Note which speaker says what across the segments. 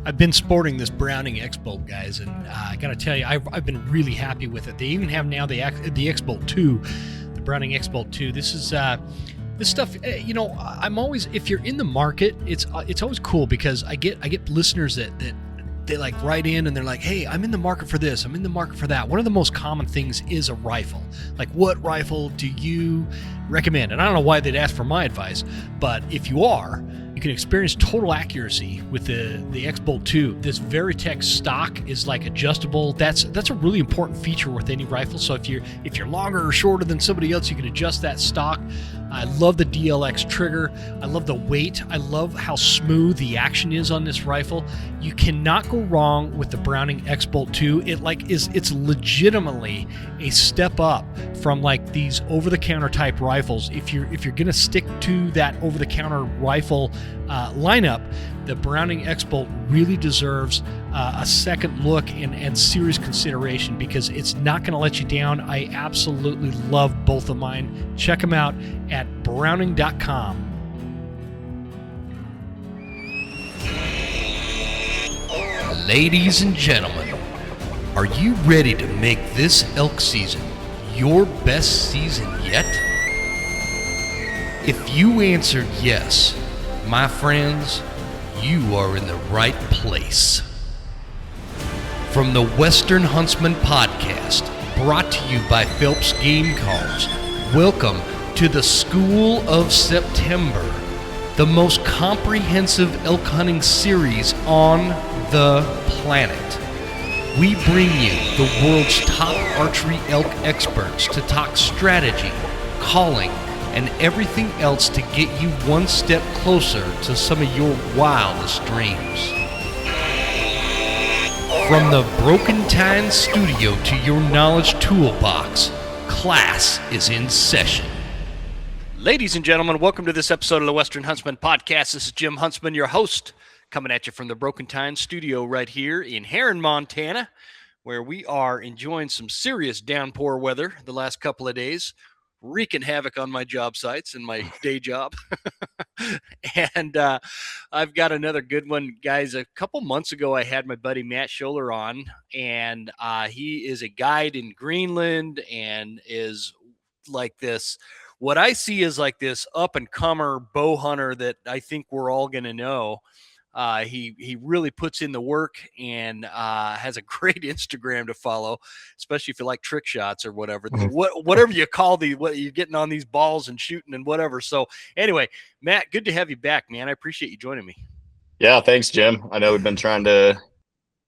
Speaker 1: I've been sporting this Browning X-Bolt, guys, and I got to tell you, I've been really happy with it. They even have now the X-Bolt 2, the Browning X-Bolt 2. This is this stuff. I'm always, if you're in the market, it's always cool because I get listeners that they like write in and they're like, hey, I'm in the market for this, I'm in the market for that. One of the most common things is a rifle. Like, what rifle do you recommend? And I don't know why they'd ask for my advice, but if you are, you can experience total accuracy with the X-Bolt 2. This Veritech stock is like adjustable. That's a really important feature with any rifle. So if you're longer or shorter than somebody else, you can adjust that stock. I love the DLX trigger. I love the weight. I love how smooth the action is on this rifle. You cannot go wrong with the Browning X-Bolt 2. It's legitimately a step up from like these over-the-counter type rifles. If you're gonna stick to that over-the-counter rifle lineup, the Browning X-Bolt really deserves a second look and serious consideration because it's not going to let you down. I absolutely love both of mine. Check them out at browning.com.
Speaker 2: Ladies and gentlemen, are you ready to make this elk season your best season yet? If you answered yes, my friends, you are in the right place. From the Western Huntsman podcast, brought to you by Phelps Game Calls, welcome to the School of September, the most comprehensive elk hunting series on the planet. We bring you the world's top archery elk experts to talk strategy, calling, and everything else to get you one step closer to some of your wildest dreams. From the Broken Tine Studio to your knowledge toolbox, class is in session.
Speaker 1: Ladies and gentlemen, welcome to this episode of the Western Huntsman podcast. This is Jim Huntsman, your host, coming at you from the Broken Tine Studio right here in Heron, Montana, where we are enjoying some serious downpour weather the last couple of days, wreaking havoc on my job sites and my day job. And I've got another good one, guys. A couple months ago, I had my buddy Matt Schoeller on, and he is a guide in Greenland and is like this. What I see is like this up-and-comer bow hunter that I think we're all going to know. He really puts in the work and has a great Instagram to follow, especially if you like trick shots or whatever. Whatever you call what you're getting on these balls and shooting and whatever. So anyway, Matt, good to have you back, man. I appreciate you joining me.
Speaker 3: Yeah, thanks, Jim. I know we've been trying to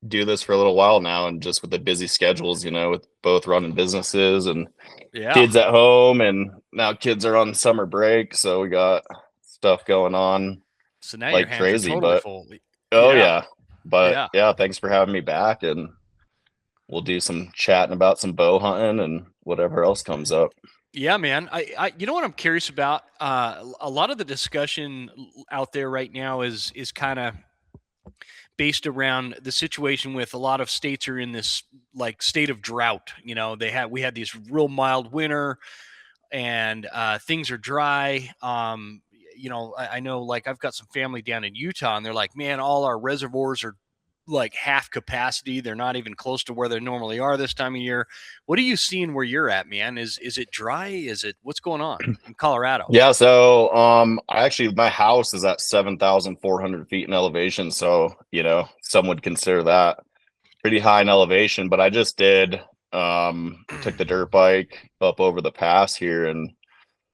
Speaker 3: do this for a little while now, and just with the busy schedules, with both running businesses and kids at home, and now kids are on summer break, so we got stuff going on.
Speaker 1: So now
Speaker 3: like
Speaker 1: your hands
Speaker 3: crazy,
Speaker 1: are totally
Speaker 3: but
Speaker 1: full.
Speaker 3: Yeah, thanks for having me back, and we'll do some chatting about some bow hunting and whatever else comes up.
Speaker 1: Yeah, man. I you know what I'm curious about? A lot of the discussion out there right now is kind of based around the situation with a lot of states are in this like state of drought. We had this real mild winter, and things are dry. I know, like, I've got some family down in Utah, and they're like, man, all our reservoirs are like half capacity. They're not even close to where they normally are this time of year. What are you seeing where you're at, man? Is it dry? What's going on in Colorado?
Speaker 3: Yeah. So, my house is at 7,400 feet in elevation. So, some would consider that pretty high in elevation, but I just took the dirt bike up over the pass here and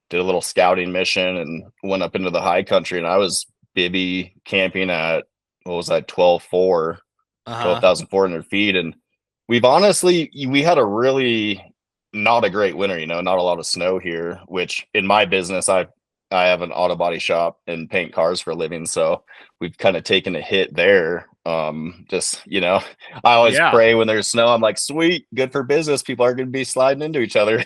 Speaker 3: did a little scouting mission and went up into the high country, and I was bivvy camping at, what was that, 12,400 feet. And we had a really not a great winter, not a lot of snow here, which in my business, I have an auto body shop and paint cars for a living. So we've kind of taken a hit there. I always pray when there's snow. I'm like, sweet, good for business. People are going to be sliding into each other.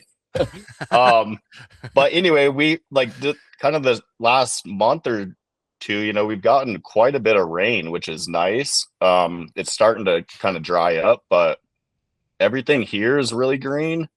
Speaker 3: But anyway, we kind of the last month or two, we've gotten quite a bit of rain, which is nice. It's starting to kind of dry up, but everything here is really green.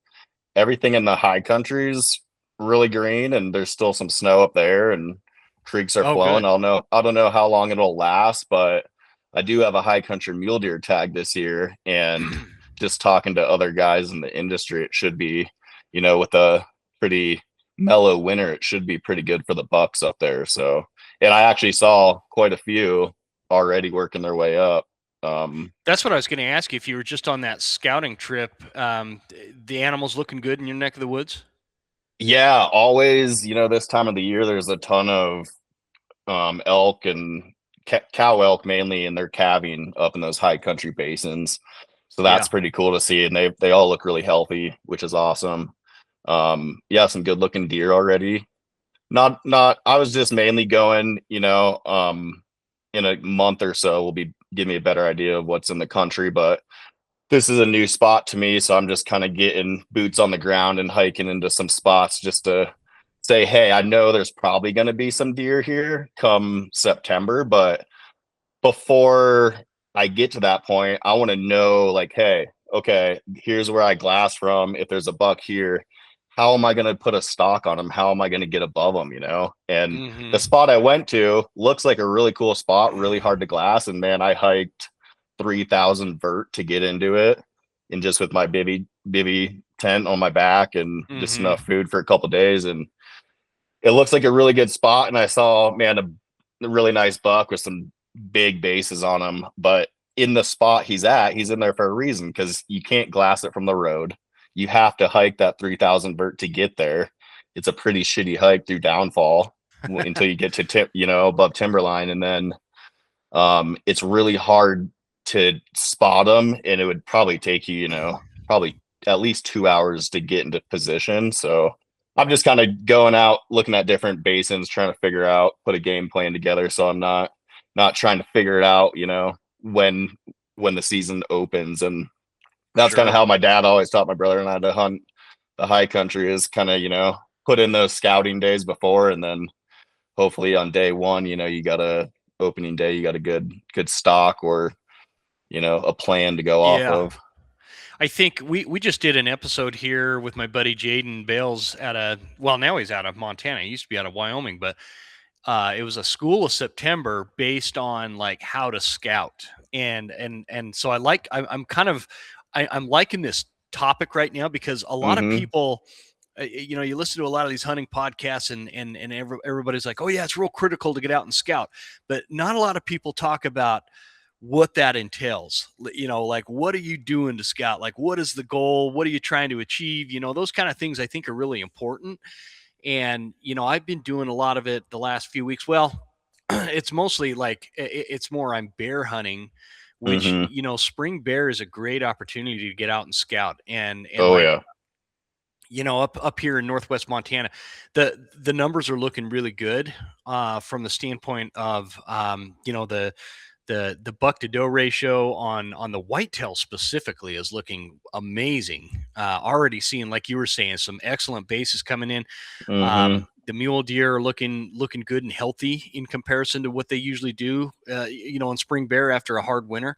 Speaker 3: Everything in the high country is really green, and there's still some snow up there, and creeks are flowing. Good. I don't know how long it'll last, but I do have a high country mule deer tag this year, and just talking to other guys in the industry, it should be, with a pretty mellow winter, it should be pretty good for the bucks up there. So, and I actually saw quite a few already working their way up.
Speaker 1: That's what I was going to ask you. If you were just on that scouting trip, the animals looking good in your neck of the woods?
Speaker 3: Yeah, always, this time of the year, there's a ton of elk and cow elk mainly, and they're calving up in those high country basins. So that's pretty cool to see. And they all look really healthy, which is awesome. Yeah, some good looking deer already. Not, I was just mainly going, in a month or so, will be give me a better idea of what's in the country, but this is a new spot to me. So I'm just kind of getting boots on the ground and hiking into some spots just to say, hey, I know there's probably going to be some deer here come September, but before I get to that point, I want to know, like, hey, okay, here's where I glass from. If there's a buck here, how am I going to put a stock on them? How am I going to get above them, And the spot I went to looks like a really cool spot, really hard to glass. And man, I hiked 3,000 vert to get into it, and just with my bivy tent on my back and just enough food for a couple of days. And it looks like a really good spot. And I saw, man, a really nice buck with some big bases on him. But in the spot he's in there for a reason, because you can't glass it from the road. You have to hike that 3,000 vert to get there. It's a pretty shitty hike through downfall until you get to above timberline. And then it's really hard to spot them. And it would probably take you, probably at least 2 hours to get into position. So I'm just kind of going out, looking at different basins, trying to figure out, put a game plan together. So I'm not trying to figure it out, when the season opens. And that's kind of how my dad always taught my brother and I to hunt the high country, is kind of, put in those scouting days before. And then hopefully on day one, you got opening day, you got a good stock, or, a plan to go off of.
Speaker 1: I think we just did an episode here with my buddy Jaden Bales now he's out of Montana. He used to be out of Wyoming, but it was a School of September based on like how to scout. And so I'm liking this topic right now, because a lot of people, you listen to a lot of these hunting podcasts and everybody's like, oh yeah, it's real critical to get out and scout. But not a lot of people talk about what that entails. Like, what are you doing to scout? Like, what is the goal? What are you trying to achieve? Those kind of things I think are really important. And, I've been doing a lot of it the last few weeks. Well, it's mostly like, it's more I'm bear hunting, which, spring bear is a great opportunity to get out and scout. And up here in Northwest Montana, the numbers are looking really good from the standpoint of, the buck to doe ratio on the whitetail specifically is looking amazing. Already seeing, like you were saying, some excellent bases coming in. The mule deer are looking good and healthy in comparison to what they usually do, in spring bear after a hard winter.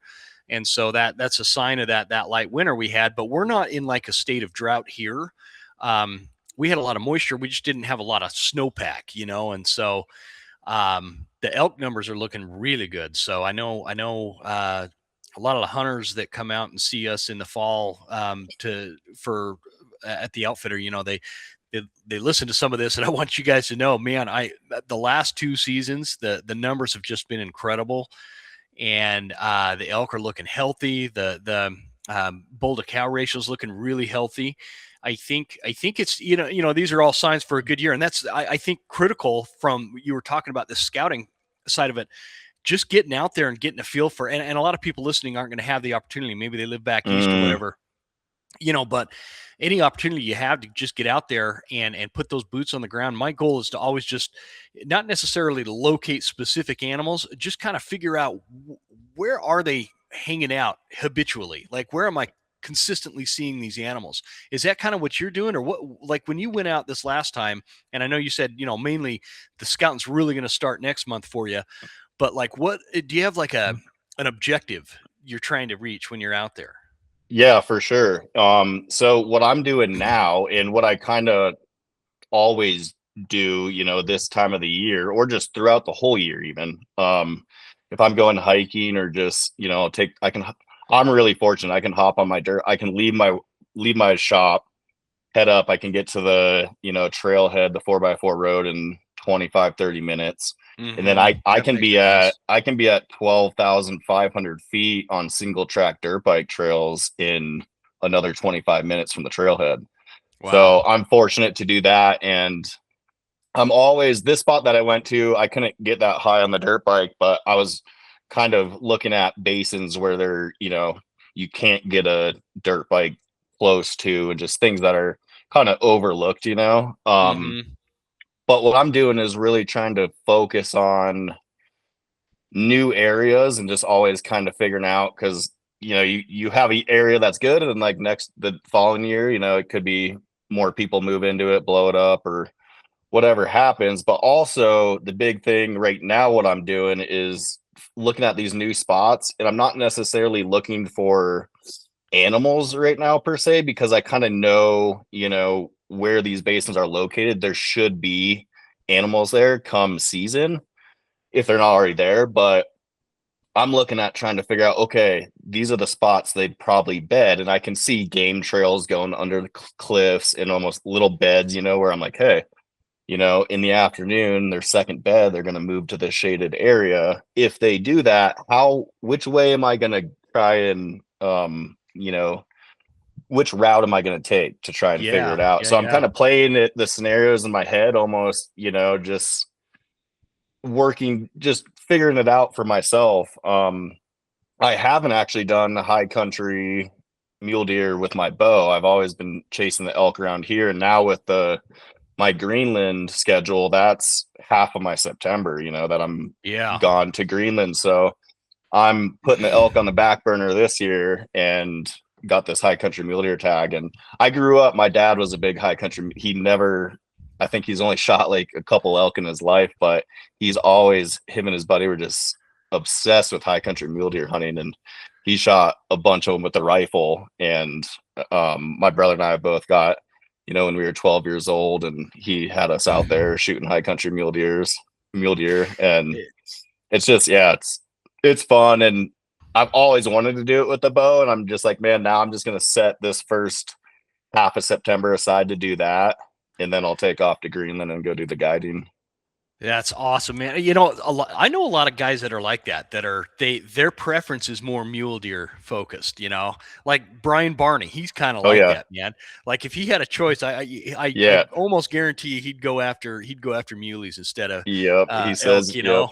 Speaker 1: And so that's a sign of that light winter we had. But we're not in like a state of drought here. We had a lot of moisture. We just didn't have a lot of snowpack, and so the elk numbers are looking really good. So I know a lot of the hunters that come out and see us in the fall at the outfitter, they listen to some of this, and I want you guys to know, man, the last 2 seasons, the numbers have just been incredible, and the elk are looking healthy. The bull to cow ratio is looking really healthy. I think it's, these are all signs for a good year. And that's, I think, critical from, you were talking about the scouting side of it, just getting out there and getting a feel for, and a lot of people listening aren't going to have the opportunity. Maybe they live back east or whatever, but any opportunity you have to just get out there and put those boots on the ground. My goal is to always just, not necessarily to locate specific animals, just kind of figure out where are they hanging out habitually? Like, where am I consistently seeing these animals? Is that kind of what you're doing? Or what, like when you went out this last time, and I know you said, mainly the scouting's really going to start next month for you, but like, what do you have, like an objective you're trying to reach when you're out there?
Speaker 3: Yeah, for sure. So what I'm doing now, and what I kind of always do, this time of the year, or just throughout the whole year, even, if I'm going hiking or just, I'm really fortunate. I can hop on my dirt. I can leave my shop, head up. I can get to the, trailhead, the 4x4 road in 25, 30 minutes. And then I can be at 12,500 feet on single track dirt bike trails in another 25 minutes from the trailhead.
Speaker 2: Wow.
Speaker 3: So I'm fortunate to do that. And I'm always, this spot that I went to, I couldn't get that high on the dirt bike, but I was kind of looking at basins where they're, you can't get a dirt bike close to, and just things that are kind of overlooked, But what I'm doing is really trying to focus on new areas and just always kind of figuring out, because you have an area that's good, and like the following year, it could be more people move into it, blow it up, or whatever happens. But also the big thing right now, what I'm doing is looking at these new spots, and I'm not necessarily looking for animals right now per se, because I kind of know, where these basins are located. There should be animals there come season if they're not already there. But I'm looking at trying to figure out, okay, these are the spots they'd probably bed, and I can see game trails going under the cliffs in almost little beds, where I'm like, hey, in the afternoon, their second bed, they're going to move to the shaded area. If they do that, which way am I going to try and, which route am I going to take to try and figure it out? So I'm kind of playing the scenarios in my head, almost, just figuring it out for myself. I haven't actually done high country mule deer with my bow. I've always been chasing the elk around here. And now with my Greenland schedule, that's half of my September, that I'm gone to Greenland. So I'm putting the elk on the back burner this year and got this high country mule deer tag. And I grew up, my dad was a big high country. I think he's only shot like a couple elk in his life, but him and his buddy were just obsessed with high country mule deer hunting. And he shot a bunch of them with the rifle. And my brother and I both got, when we were 12 years old, and he had us out there shooting high country mule deer. And it's just, it's fun. And I've always wanted to do it with the bow. And I'm just like, man, now I'm just going to set this first half of September aside to do that. And then I'll take off to Greenland and go do the guiding.
Speaker 2: That's awesome, man. I know a lot of guys that are like that, their preference is more mule deer focused, like Brian Barney. He's kind of that, man. Like if he had a choice, I almost guarantee he'd go after muleys instead of,
Speaker 3: he says,
Speaker 2: elk,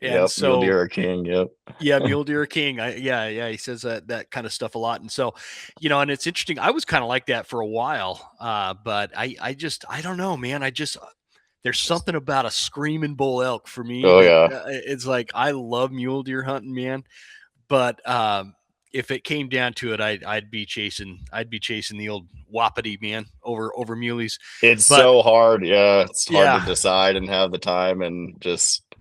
Speaker 2: And so
Speaker 3: mule deer are king.
Speaker 2: Mule deer are king. He says that kind of stuff a lot. And so, and it's interesting. I was kind of like that for a while. But I don't know, man. There's something about a screaming bull elk for me. It's like, I love mule deer hunting, man. But if it came down to it, I'd be chasing the old wapiti, man, over muleys.
Speaker 3: It's so hard. Yeah. It's hard to decide and have the time, and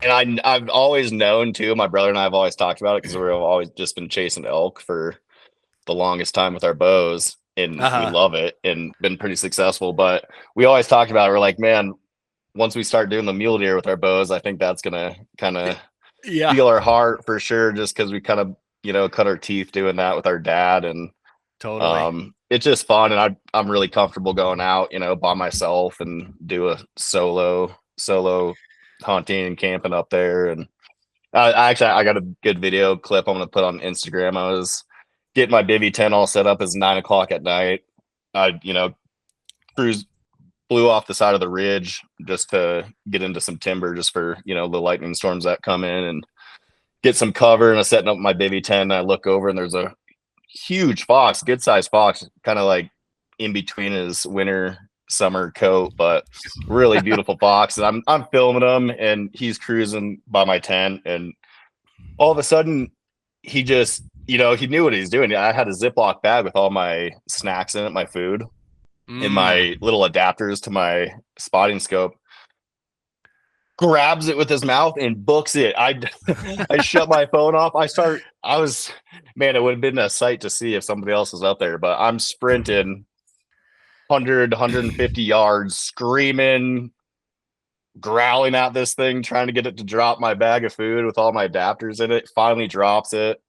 Speaker 3: I've always known too, my brother and I have always talked about it, because we've always just been chasing elk for the longest time with our bows, and we love it and been pretty successful. But we always talked about it. We're like, man, once we start doing the mule deer with our bows, I think that's going to kind of feel our heart for sure. Just cause we kind of, cut our teeth doing that with our dad, and
Speaker 2: totally.
Speaker 3: It's just fun. And I'm really comfortable going out, by myself and do a solo hunting and camping up there. And I got a good video clip I'm going to put on Instagram. I was getting my bivy tent all set up. It's 9:00 at night. I, blew off the side of the ridge just to get into some timber, just for, the lightning storms that come in, and get some cover. And I'm setting up my bivy tent, and I look over, and there's a huge fox, good sized fox, kind of like in between his summer coat, but really beautiful fox. And I'm filming him, and he's cruising by my tent, and all of a sudden he just, he knew what he's doing. I had a Ziploc bag with all my snacks in it, my food, and my little adapters to my spotting scope. Grabs it with his mouth and books it. I shut my phone off. It would have been a sight to see if somebody else was up there, but I'm sprinting 100, 150 yards, screaming, growling at this thing, trying to get it to drop my bag of food with all my adapters in it. Finally drops it.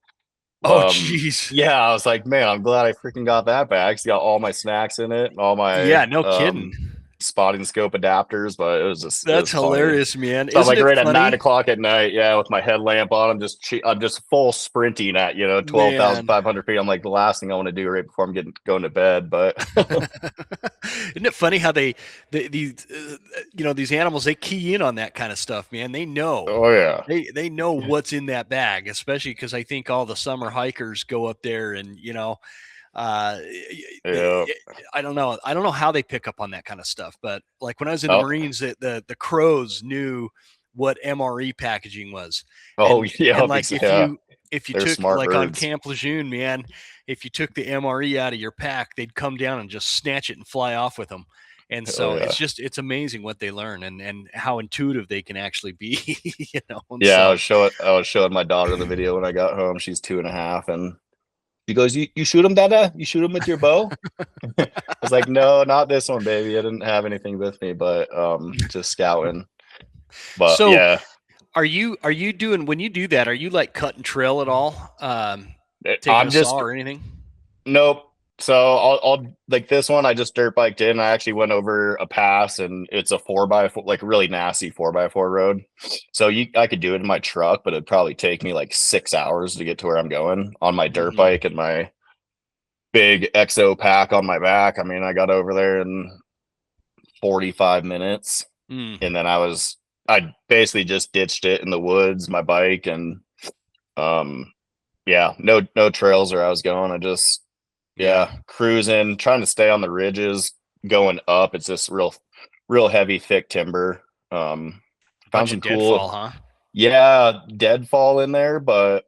Speaker 1: Oh, jeez.
Speaker 3: Yeah, I was like, man, I'm glad I freaking got that bag. It's got all my snacks in it, all my
Speaker 1: Yeah, no kidding.
Speaker 3: spotting scope adapters, but it
Speaker 1: That's
Speaker 3: was funny.
Speaker 1: hilarious, man.
Speaker 3: So I'm
Speaker 1: Isn't
Speaker 3: like
Speaker 1: it
Speaker 3: right at
Speaker 1: funny?
Speaker 3: 9 o'clock at night, yeah, with my headlamp on. I'm just full sprinting at 12,500
Speaker 1: Man.
Speaker 3: feet. I'm like the last thing I want to do right before I'm going to bed. But
Speaker 1: Isn't it funny how these these animals, they key in on that kind of stuff, man. They know.
Speaker 3: oh yeah,
Speaker 1: They know what's in that bag, especially because I think all the summer hikers go up there and uh,
Speaker 3: yeah,
Speaker 1: I don't know. I don't know how they pick up on that kind of stuff, but like when I was in the
Speaker 3: oh,
Speaker 1: Marines, the crows knew what MRE packaging was,
Speaker 3: oh yeah,
Speaker 1: and like
Speaker 3: yeah.
Speaker 1: if you
Speaker 3: They're
Speaker 1: took
Speaker 3: smart
Speaker 1: like on
Speaker 3: birds.
Speaker 1: Camp Lejeune, man, if you took the MRE out of your pack, they'd come down and just snatch it and fly off with them. And
Speaker 3: Oh
Speaker 1: so
Speaker 3: yeah,
Speaker 1: it's amazing what they learn and how intuitive they can actually be, And
Speaker 3: yeah.
Speaker 1: so
Speaker 3: I was showing my daughter the video when I got home. She's 2.5, and she goes, "You shoot him, Dada? You shoot him with your bow?" I was like, "No, not this one, baby. I didn't have anything with me, but just scouting." But
Speaker 1: so
Speaker 3: yeah,
Speaker 1: are you doing when you do that? Are you like cut and trail at all? Taking
Speaker 3: I'm
Speaker 1: a saw
Speaker 3: just
Speaker 1: or anything?
Speaker 3: nope. So I'll like this one. I just dirt biked in. I actually went over a pass, and it's a 4x4, like really nasty 4x4 road. So I could do it in my truck, but it'd probably take me like 6 hours to get to where I'm going on my dirt
Speaker 1: Mhm.
Speaker 3: bike and my big XO pack on my back. I mean, I got over there in 45 minutes,
Speaker 1: Mm.
Speaker 3: and then I basically just ditched it in the woods, my bike, and um yeah, no trails where I was going. I just
Speaker 1: Yeah.
Speaker 3: cruising, trying to stay on the ridges, going up. It's just real heavy, thick timber. Found
Speaker 1: Bunch
Speaker 3: some
Speaker 1: of
Speaker 3: cool,
Speaker 1: deadfall, huh?
Speaker 3: yeah, deadfall in there, but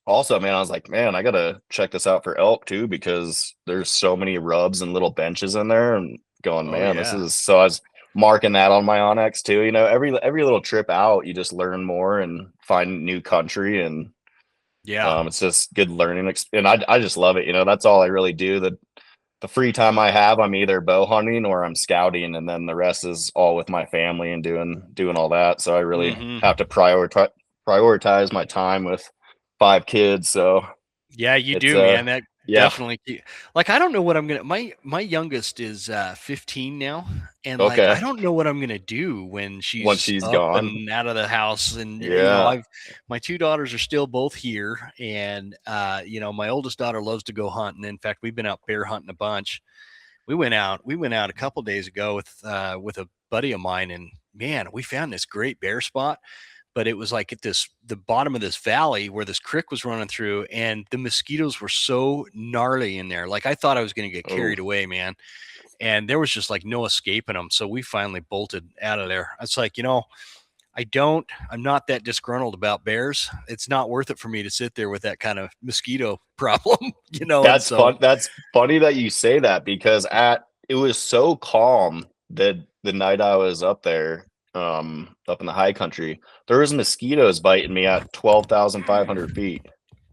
Speaker 3: also, man, I was like, man, I gotta check this out for elk too, because there's so many rubs and little benches in there, and going,
Speaker 1: Oh
Speaker 3: man, this
Speaker 1: yeah.
Speaker 3: is so. I was marking that on my Onyx too. Every little trip out, you just learn more and find new country, and
Speaker 1: Yeah.
Speaker 3: it's just good learning. And I just love it. That's all I really do. The free time I have, I'm either bow hunting or I'm scouting, and then the rest is all with my family and doing all that. So I really
Speaker 1: Mhm.
Speaker 3: have to prioritize my time with 5 kids. So
Speaker 1: Yeah, you
Speaker 3: it's
Speaker 1: do, man. That
Speaker 3: yeah,
Speaker 1: definitely like I don't know what I'm gonna my youngest is 15 now, and like
Speaker 3: okay.
Speaker 1: I don't know what I'm gonna do when
Speaker 3: Once
Speaker 1: she's
Speaker 3: she's
Speaker 1: up
Speaker 3: gone,
Speaker 1: and out of the house. And
Speaker 3: yeah.
Speaker 1: I've my two daughters are still both here, and my oldest daughter loves to go hunting. In fact, we've been out bear hunting a bunch. We went out a couple days ago with a buddy of mine, and man, we found this great bear spot, but it was like at the bottom of this valley where this creek was running through, and the mosquitoes were so gnarly in there. Like I thought I was going to get
Speaker 3: Oh,
Speaker 1: carried away, man. And there was just like no escaping them. So we finally bolted out of there. It's like, I'm not that disgruntled about bears. It's not worth it for me to sit there with that kind of mosquito problem, and
Speaker 3: that's
Speaker 1: so
Speaker 3: fun. That's funny that you say that, because it was so calm that the night I was up there, up in the high country, there was mosquitoes biting me at 12,500 feet,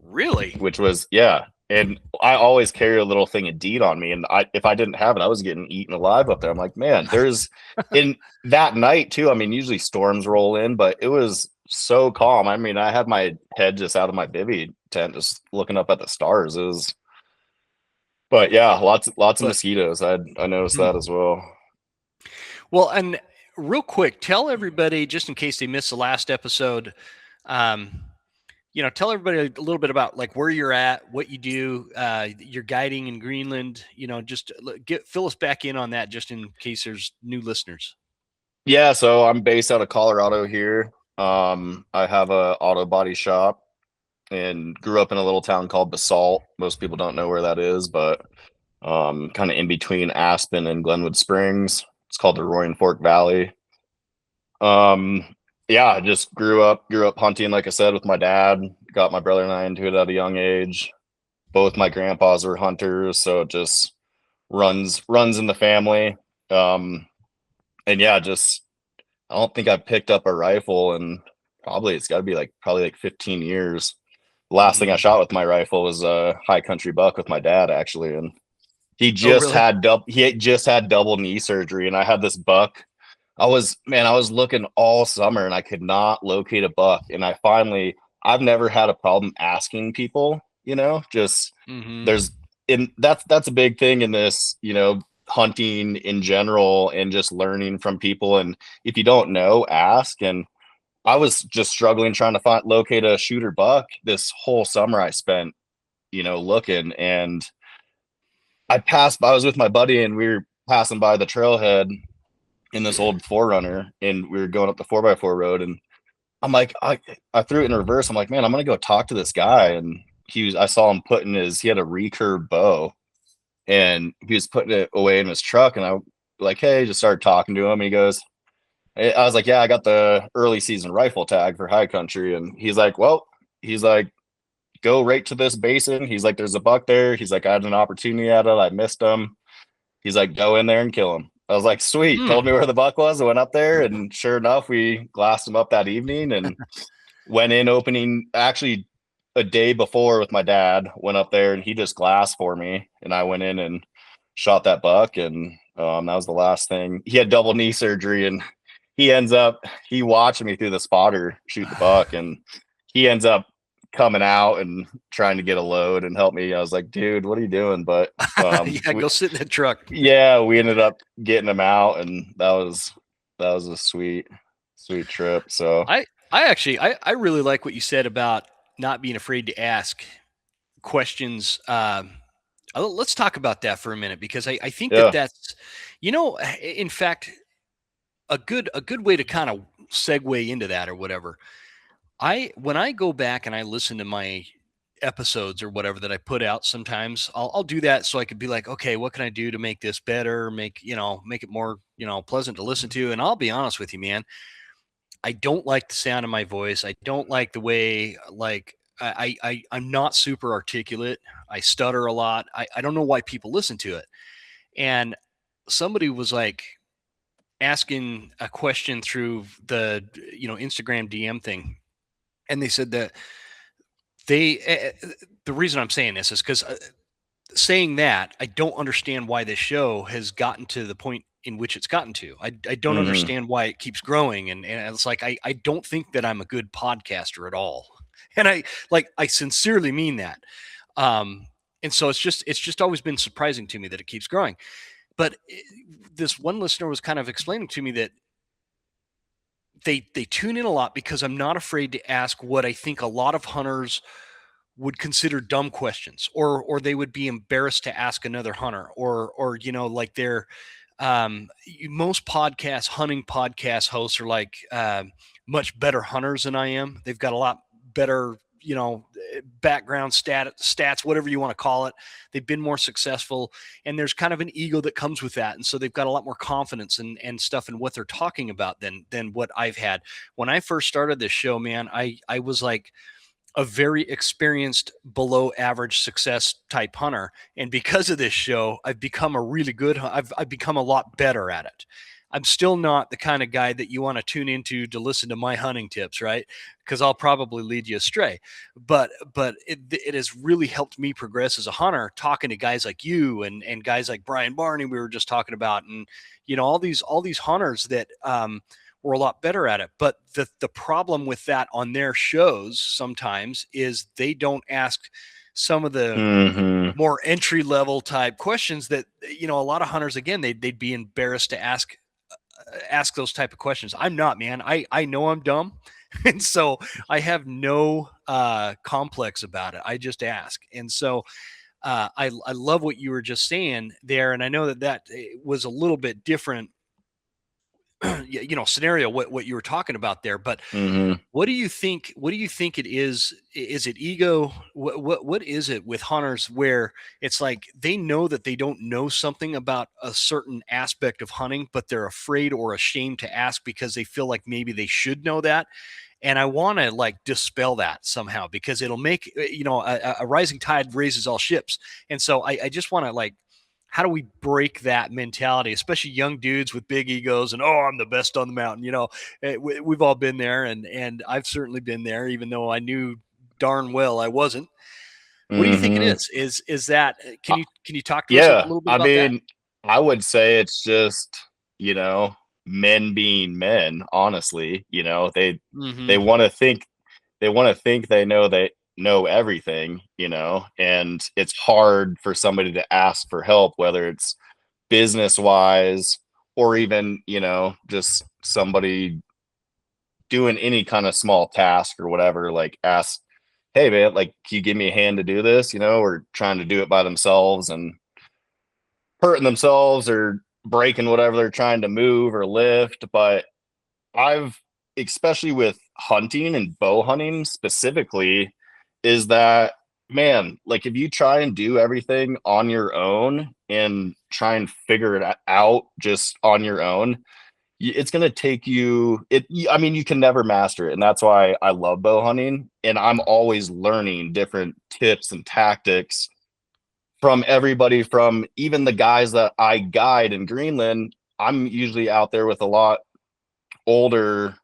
Speaker 1: really.
Speaker 3: which was, yeah. And I always carry a little thing of DEET on me, and if I didn't have it, I was getting eaten alive up there. I'm like, man, there's in that night too. I mean, usually storms roll in, but it was so calm. I mean, I had my head just out of my bivy tent, just looking up at the stars. It was, but yeah, lots of
Speaker 1: But
Speaker 3: mosquitoes. I noticed
Speaker 1: hmm.
Speaker 3: that as well.
Speaker 1: Well, and real quick, tell everybody, just in case they missed the last episode, um, tell everybody a little bit about like where you're at, what you do, your guiding in Greenland. Just fill us back in on that, just in case there's new listeners.
Speaker 3: Yeah, so I'm based out of Colorado here. I have a auto body shop and grew up in a little town called Basalt. Most people don't know where that is, but kind of in between Aspen and Glenwood Springs. It's called the Roaring Fork Valley. Um, yeah, I just grew up hunting, like I said, with my dad. Got my brother and I into it at a young age. Both my grandpas were hunters, so it just runs in the family. Um, and yeah, just I don't think I picked up a rifle, and it's got to be like probably like 15 years. The last thing I
Speaker 1: Mm-hmm.
Speaker 3: shot with my rifle was a high country buck with my dad, actually, and
Speaker 1: Oh, really?
Speaker 3: he had just had double knee surgery, and I had this buck I was looking all summer and I could not locate a buck. And I've never had a problem asking people, just
Speaker 2: Mm-hmm.
Speaker 3: there's, and that's a big thing in this, hunting in general and just learning from people. And if you don't know, ask. And I was just struggling trying to locate a shooter buck this whole summer I spent, looking. And I was with my buddy and we were passing by the trailhead in this old Forerunner, and we were going up the 4x4 road, and I'm like, I threw it in reverse. I'm like, man, I'm gonna go talk to this guy. And I saw him he had a recurve bow, and he was putting it away in his truck. And I like, hey, just started talking to him. And he goes, I was like, yeah, I got the early season rifle tag for high country. And he's like, go right to this basin. He's like, there's a buck there. He's like, I had an opportunity at it. I missed him. He's like, go in there and kill him. I was like, sweet. Told me where the buck was. I went up there, and sure enough, we glassed him up that evening and went in opening actually a day before with my dad. Went up there and he just glassed for me, and I went in and shot that buck. And that was the last thing. He had double knee surgery, and he watched me through the spotter shoot the buck, and he ends up coming out and trying to get a load and help me. I was like, dude, what are you doing? But
Speaker 2: Go sit in the truck.
Speaker 3: yeah, we ended up getting him out, and that was a sweet trip. So
Speaker 2: I really like what you said about not being afraid to ask questions. Let's talk about that for a minute, because I think that's, in fact, a good way to kind of segue into that or whatever. When I go back and I listen to my episodes or whatever that I put out, sometimes I'll do that so I could be like, okay, what can I do to make this better, make it more, pleasant to listen to. And I'll be honest with you, man, I don't like the sound of my voice. I don't like the way, like, I'm not super articulate. I stutter a lot. I don't know why people listen to it. And somebody was like asking a question through the, Instagram DM thing. And they said that the reason I'm saying this is because saying that, I don't understand why this show has gotten to the point in which it's gotten to. I don't understand why it keeps growing. And it's like, I don't think that I'm a good podcaster at all. And I sincerely mean that. And so it's just always been surprising to me that it keeps growing. But this one listener was kind of explaining to me that they tune in a lot because I'm not afraid to ask what I think a lot of hunters would consider dumb questions, or they would be embarrassed to ask another hunter, or like they're most hunting podcast hosts are like much better hunters than I am. They've got a lot better, background stats, whatever you want to call it. They've been more successful, and there's kind of an ego that comes with that. And so they've got a lot more confidence and stuff in what they're talking about than what I've had. When I first started this show, man, I was like a very experienced below average success type hunter. And because of this show, I've become a really good, I've become a lot better at it. I'm still not the kind of guy that you want to tune into to listen to my hunting tips, right? Because I'll probably lead you astray. But it has really helped me progress as a hunter, talking to guys like you and guys like Brian Barney we were just talking about, and all these hunters that were a lot better at it. But the problem with that on their shows sometimes is they don't ask some of the more entry level type questions that a lot of hunters, again, they'd be embarrassed to ask those type of questions. I'm not, man. I know I'm dumb, and so I have no complex about it. I just ask. And so I love what you were just saying there, and I know that was a little bit different scenario what you were talking about there. But what do you think it is it ego? What is it with hunters where it's like they know that they don't know something about a certain aspect of hunting, but they're afraid or ashamed to ask because they feel like maybe they should know that? And I want to like dispel that somehow, because it'll make a rising tide raises all ships. And so I just want to like, how do we break that mentality, especially young dudes with big egos and, oh, I'm the best on the mountain. We've all been there, and I've certainly been there, even though I knew darn well I wasn't. What do you think it is? Is that, can you talk to us a little bit about that?
Speaker 3: I would say it's just, men being men, honestly. They
Speaker 1: Mm-hmm.
Speaker 3: want to think they know everything, and it's hard for somebody to ask for help, whether it's business wise or even, just somebody doing any kind of small task or whatever, like ask, hey man, like, can you give me a hand to do this, or trying to do it by themselves and hurting themselves or breaking whatever they're trying to move or lift. But I've, especially with hunting and bow hunting specifically, is that, man, like if you try and do everything on your own and try and figure it out just on your own, it's going to take you I mean, you can never master it. And that's why I love bow hunting, and I'm always learning different tips and tactics from everybody, from even the guys that I guide in Greenland. I'm usually out there with a lot older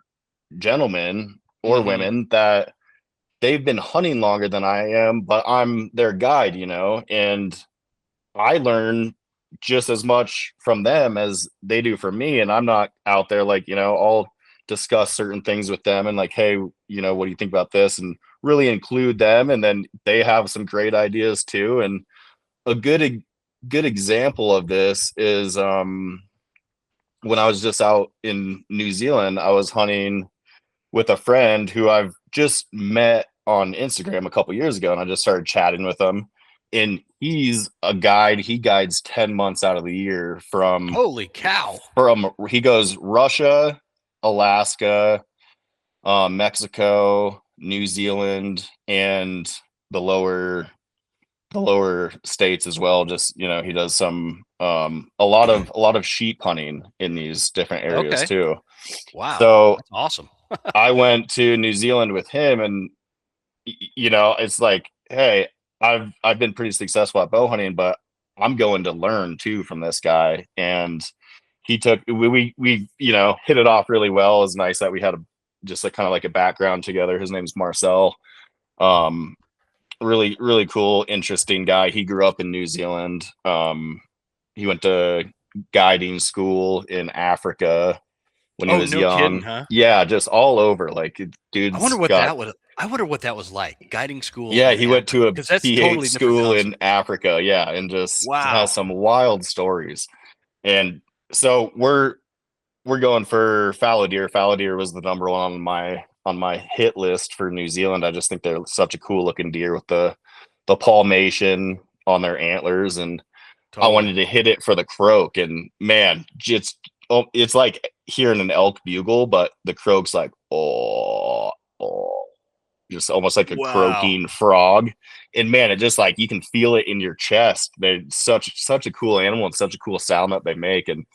Speaker 3: gentlemen or
Speaker 1: Mm-hmm.
Speaker 3: women that they've been hunting longer than I am, but I'm their guide, and I learn just as much from them as they do from me. And I'm not out there like, I'll discuss certain things with them and like, hey, what do you think about this? And really include them. And then they have some great ideas too. And a good example of this is when I was just out in New Zealand, I was hunting with a friend who I've just met on Instagram a couple years ago, and I just started chatting with him. And he's a guide. He guides 10 months out of the year
Speaker 1: Holy cow!
Speaker 3: he goes Russia, Alaska, Mexico, New Zealand, and the lower states as well. Just, he does some a lot of sheep hunting in these different areas
Speaker 1: Okay.
Speaker 3: too.
Speaker 1: Wow,
Speaker 3: So
Speaker 1: that's awesome.
Speaker 3: I went to New Zealand with him, and it's like, hey, I've been pretty successful at bow hunting, but I'm going to learn too from this guy. And he took we hit it off really well. It was nice that we had just a kind of like a background together. His name's Marcel. Um, really, really cool, interesting guy. He grew up in New Zealand. He went to guiding school in Africa when he
Speaker 1: Oh,
Speaker 3: was
Speaker 1: no kidding,
Speaker 3: young.
Speaker 1: huh?
Speaker 3: Yeah, just all over. Like,
Speaker 1: I wonder
Speaker 3: dude's
Speaker 1: what
Speaker 3: got,
Speaker 1: that would. I wonder what that was like. Guiding school
Speaker 3: yeah,
Speaker 1: in
Speaker 3: he went
Speaker 1: Africa,
Speaker 3: to a
Speaker 1: because that's
Speaker 3: PH
Speaker 1: totally different
Speaker 3: school in
Speaker 1: concept.
Speaker 3: Africa. Yeah, and just has
Speaker 1: Wow.
Speaker 3: some wild stories. And so we're going for fallow deer. Fallow deer was the number one on my hit list for New Zealand. I just think they're such a cool looking deer with the palmation on their antlers, and I
Speaker 1: Totally.
Speaker 3: wanted to hit it for the croak. And man, it's like hearing an elk bugle, but the croak's like, oh, just almost like a
Speaker 1: Wow.
Speaker 3: croaking frog. And man, it just like, you can feel it in your chest. They're such a cool animal and such a cool sound that they make. And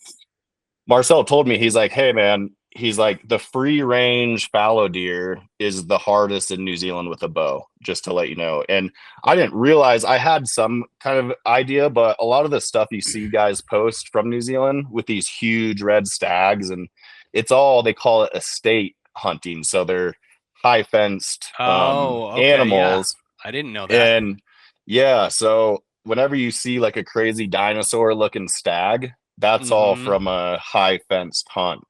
Speaker 3: Marcel told me, he's like, hey man, he's like, the free range fallow deer is the hardest in New Zealand with a bow, just to let you know. And I didn't realize, I had some kind of idea, but a lot of the stuff you see guys post from New Zealand with these huge red stags, and it's all, they call it estate hunting. So they're high fenced
Speaker 1: Oh, okay, yeah.
Speaker 3: animals.
Speaker 1: I didn't know that.
Speaker 3: And yeah, so whenever you see like a crazy dinosaur looking stag, that's all
Speaker 1: Mhm.
Speaker 3: from a high fenced hunt,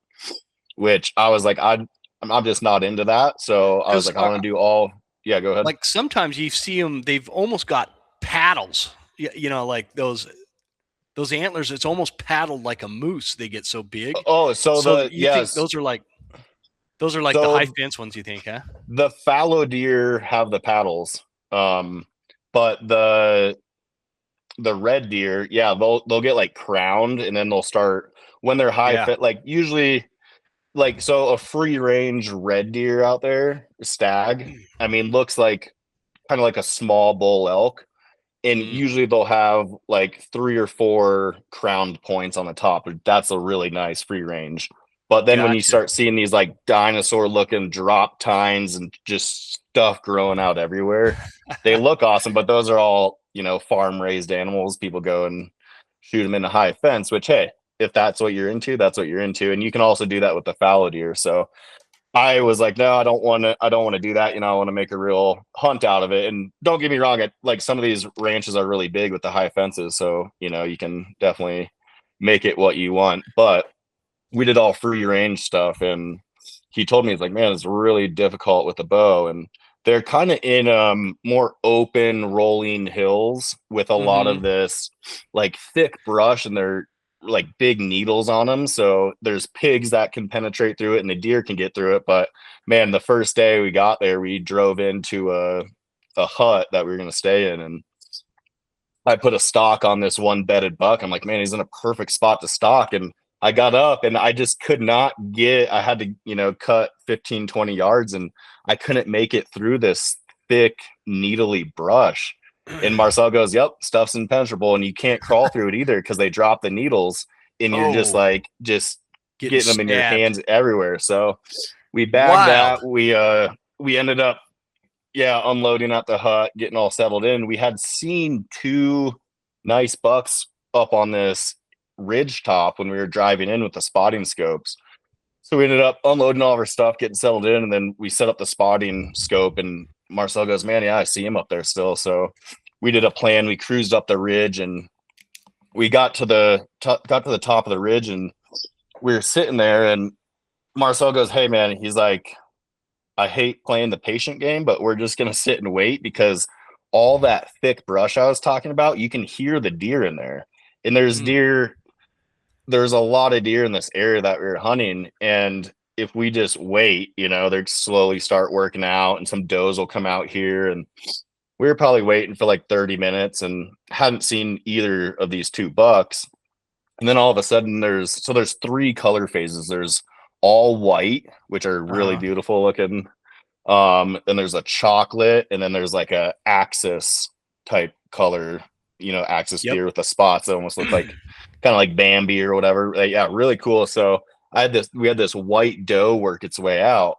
Speaker 3: which I was like, I'm just not into that. So I was
Speaker 1: 'Cause,
Speaker 3: like, I want to do all. Yeah, go ahead.
Speaker 1: like, sometimes you see them, 'em, they've almost got paddles. Like those antlers, it's almost paddled like a moose, they get so big.
Speaker 3: Oh, so
Speaker 1: So
Speaker 3: the
Speaker 1: you think
Speaker 3: yes,
Speaker 1: those are like the high
Speaker 3: so
Speaker 1: fence ones, you think, huh?
Speaker 3: the fallow deer have the paddles, but the red deer, yeah, they'll get like crowned, and then they'll start when they're high
Speaker 1: Yeah.
Speaker 3: fit, like usually. Like, so a free range red deer out there, stag, I mean, looks like kind of like a small bull elk. And
Speaker 1: Mm,
Speaker 3: usually they'll have like 3 or 4 crowned points on the top. That's a really nice free range. But then when you
Speaker 1: gotcha.
Speaker 3: start seeing these like dinosaur looking drop tines and just stuff growing out everywhere, they look awesome. But those are all, farm raised animals. People go and shoot them in a high fence, which, hey, if that's what you're into, that's what you're into. And you can also do that with the fallow deer. So I was like, no, I don't want to do that. I want to make a real hunt out of it. And don't get me wrong, like some of these ranches are really big with the high fences. So, you can definitely make it what you want. But we did all free range stuff, and he told me, he's like, man, it's really difficult with the bow, and they're kind of in more open rolling hills with a lot of this like thick brush, and they're like big needles on them, so there's pigs that can penetrate through it and the deer can get through it. But man, the first day we got there, we drove into a hut that we were going to stay in, and I put a stock on this one bedded buck. I'm like, man, he's in a perfect spot to stock. And I got up and I just could not I had to, cut 15, 20 yards, and I couldn't make it through this thick, needly brush. And Marcel goes, yep, stuff's impenetrable. And you can't crawl through it either because they drop the needles and you're just getting them in your hands everywhere. So we bagged that. We ended up unloading at the hut, getting all settled in. We had seen 2 nice bucks up on this ridge top when we were driving in with the spotting scopes. So we ended up unloading all of our stuff, getting settled in, and then we set up the spotting scope, and Marcel goes, man, yeah, I see him up there still. So we did a plan. We cruised up the ridge, and we got to the top of the ridge, and we were sitting there, and Marcel goes, hey man, he's like, I hate playing the patient game, but we're just going to sit and wait, because all that thick brush I was talking about, you can hear the deer in there. And there's there's a lot of deer in this area that we were hunting. And if we just wait, they'd slowly start working out, and some does will come out here. And we were probably waiting for like 30 minutes and hadn't seen either of these 2 bucks. And then all of a sudden there's 3 color phases. There's all white, which are really beautiful looking. Then there's a chocolate, and then there's like a axis type color, axis deer with the spots that almost look like kind of like Bambi or whatever. Yeah, really cool. So we had this white doe work its way out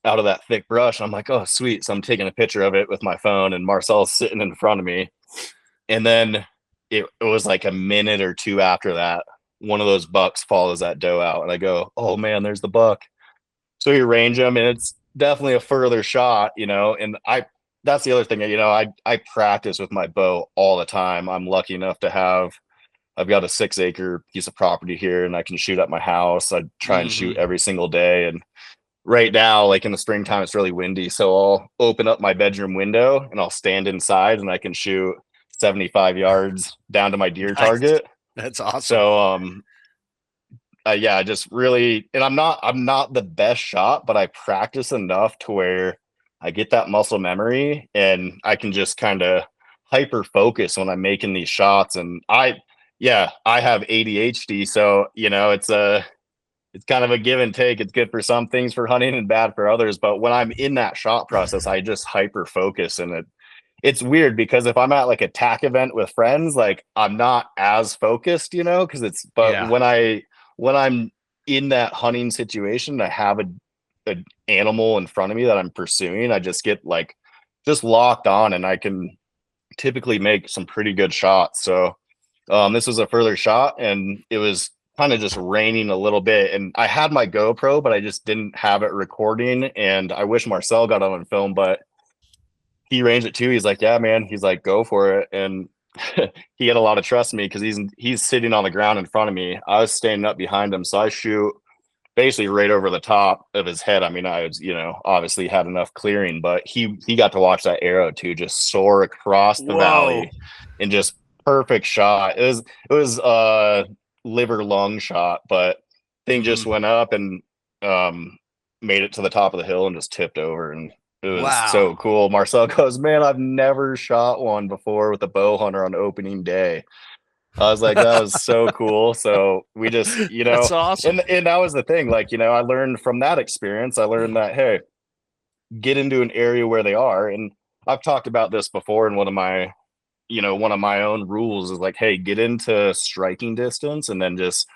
Speaker 3: of that thick brush. I'm like, oh sweet. So I'm taking a picture of it with my phone, and Marcel's sitting in front of me. And then it was like a minute or 2 after that, one of those bucks follows that doe out, and I go, oh man, there's the buck. So you range them, and it's definitely a further shot, and that's the other thing, I practice with my bow all the time. I'm lucky enough to I've got a 6-acre piece of property here, and I can shoot at my house. I try and shoot every single day. And right now, like in the springtime, it's really windy, so I'll open up my bedroom window and I'll stand inside, and I can shoot 75 yards down to my deer target.
Speaker 2: That's awesome.
Speaker 3: So just really, and I'm not the best shot, but I practice enough to where I get that muscle memory, and I can just kind of hyper focus when I'm making these shots. And I have ADHD, so it's kind of a give and take. It's good for some things for hunting and bad for others. But when I'm in that shot process, I just hyper focus, and it's weird because if I'm at like a TAC event with friends, like I'm not as focused, because when I'm in that hunting situation, I have an animal in front of me that I'm pursuing, I just get just locked on, and I can typically make some pretty good shots. So this was a further shot, and it was kind of just raining a little bit, and I had my GoPro, but I just didn't have it recording. And I wish Marcel got on film, but he ranged it too. He's like, yeah, man. He's like, go for it. And he had a lot of trust in me because he's sitting on the ground in front of me. I was standing up behind him, so I shoot basically right over the top of his head. I mean, I was, obviously had enough clearing, but he got to watch that arrow too, just soar across the valley, and just perfect shot. It was liver lung shot, but thing just went up and made it to the top of the hill and just tipped over, and it was so cool. Marcel goes, man, I've never shot one before with a bow hunter on opening day. I was like, that was so cool. So we just,
Speaker 2: that's awesome.
Speaker 3: And that was the thing. I learned from that experience. I learned that, hey, get into an area where they are. And I've talked about this before in one of my own rules is like, hey, get into striking distance and then just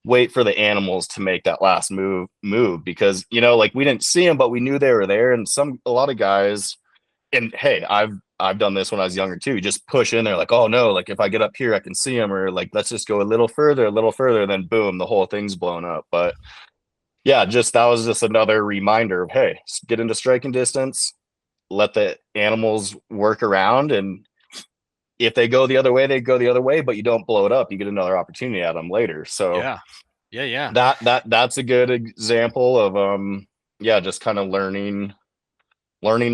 Speaker 3: wait for the animals to make that last move because, we didn't see them, but we knew they were there. And a lot of guys, and hey, I've done this when I was younger too. You just push in there like, oh no, if I get up here, I can see them, or let's just go a little further, then boom, the whole thing's blown up. But yeah, that was just another reminder of, hey, get into striking distance, let the animals work around. And if they go the other way, they go the other way, but you don't blow it up. You get another opportunity at them later. So
Speaker 1: Yeah.
Speaker 3: That's a good example of just kind of learning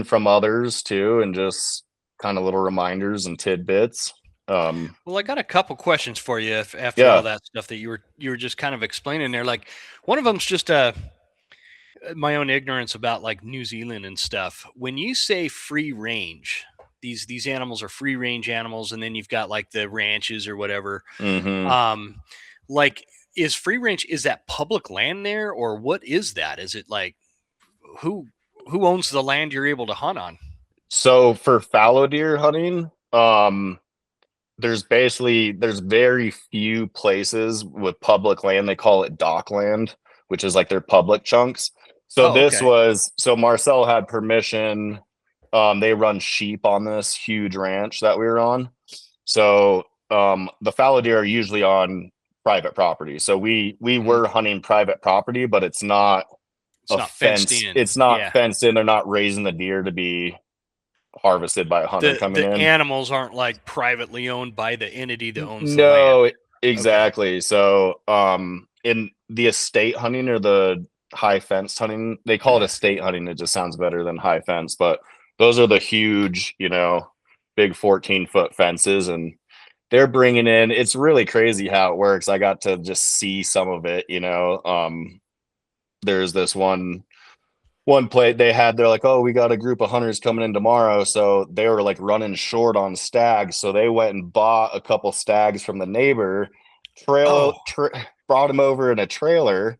Speaker 3: from others too, and just kind of little reminders and tidbits.
Speaker 1: Well, I got a couple questions for you after all
Speaker 3: Yeah.
Speaker 1: that stuff that you were just kind of explaining there. Like, one of them's just my own ignorance about like New Zealand and stuff. When you say free range, these animals are free range animals, and then you've got like the ranches or whatever.
Speaker 3: hmm
Speaker 1: Um, like, is free range, is that public land there, or what is that? Is it like who who owns the land you're able to hunt on?
Speaker 3: So for fallow deer hunting, there's very few places with public land. They call it dock land, which is like their public chunks. So
Speaker 1: Oh, okay.
Speaker 3: Marcel had permission. They run sheep on this huge ranch that we were on. So the fallow deer are usually on private property. So we
Speaker 1: Mhm.
Speaker 3: were hunting private property, but it's not
Speaker 1: It's
Speaker 3: a
Speaker 1: not fenced
Speaker 3: fence.
Speaker 1: in.
Speaker 3: It's not
Speaker 1: Yeah.
Speaker 3: fenced in. They're not raising the deer to be harvested by a hunter coming
Speaker 1: The
Speaker 3: in.
Speaker 1: animals aren't like privately owned by the entity that owns the land.
Speaker 3: No,
Speaker 1: Okay.
Speaker 3: exactly. So, in the estate hunting or the high fence hunting, they call it estate hunting. It just sounds better than high fence, but those are the huge, big 14-foot fences, and they're bringing in. It's really crazy how it works. I got to just see some of it. There's this one plate they're like, oh, we got a group of hunters coming in tomorrow, so they were like running short on stags, so they went and bought a couple stags from the neighbor,
Speaker 1: Oh,
Speaker 3: brought them over in a trailer,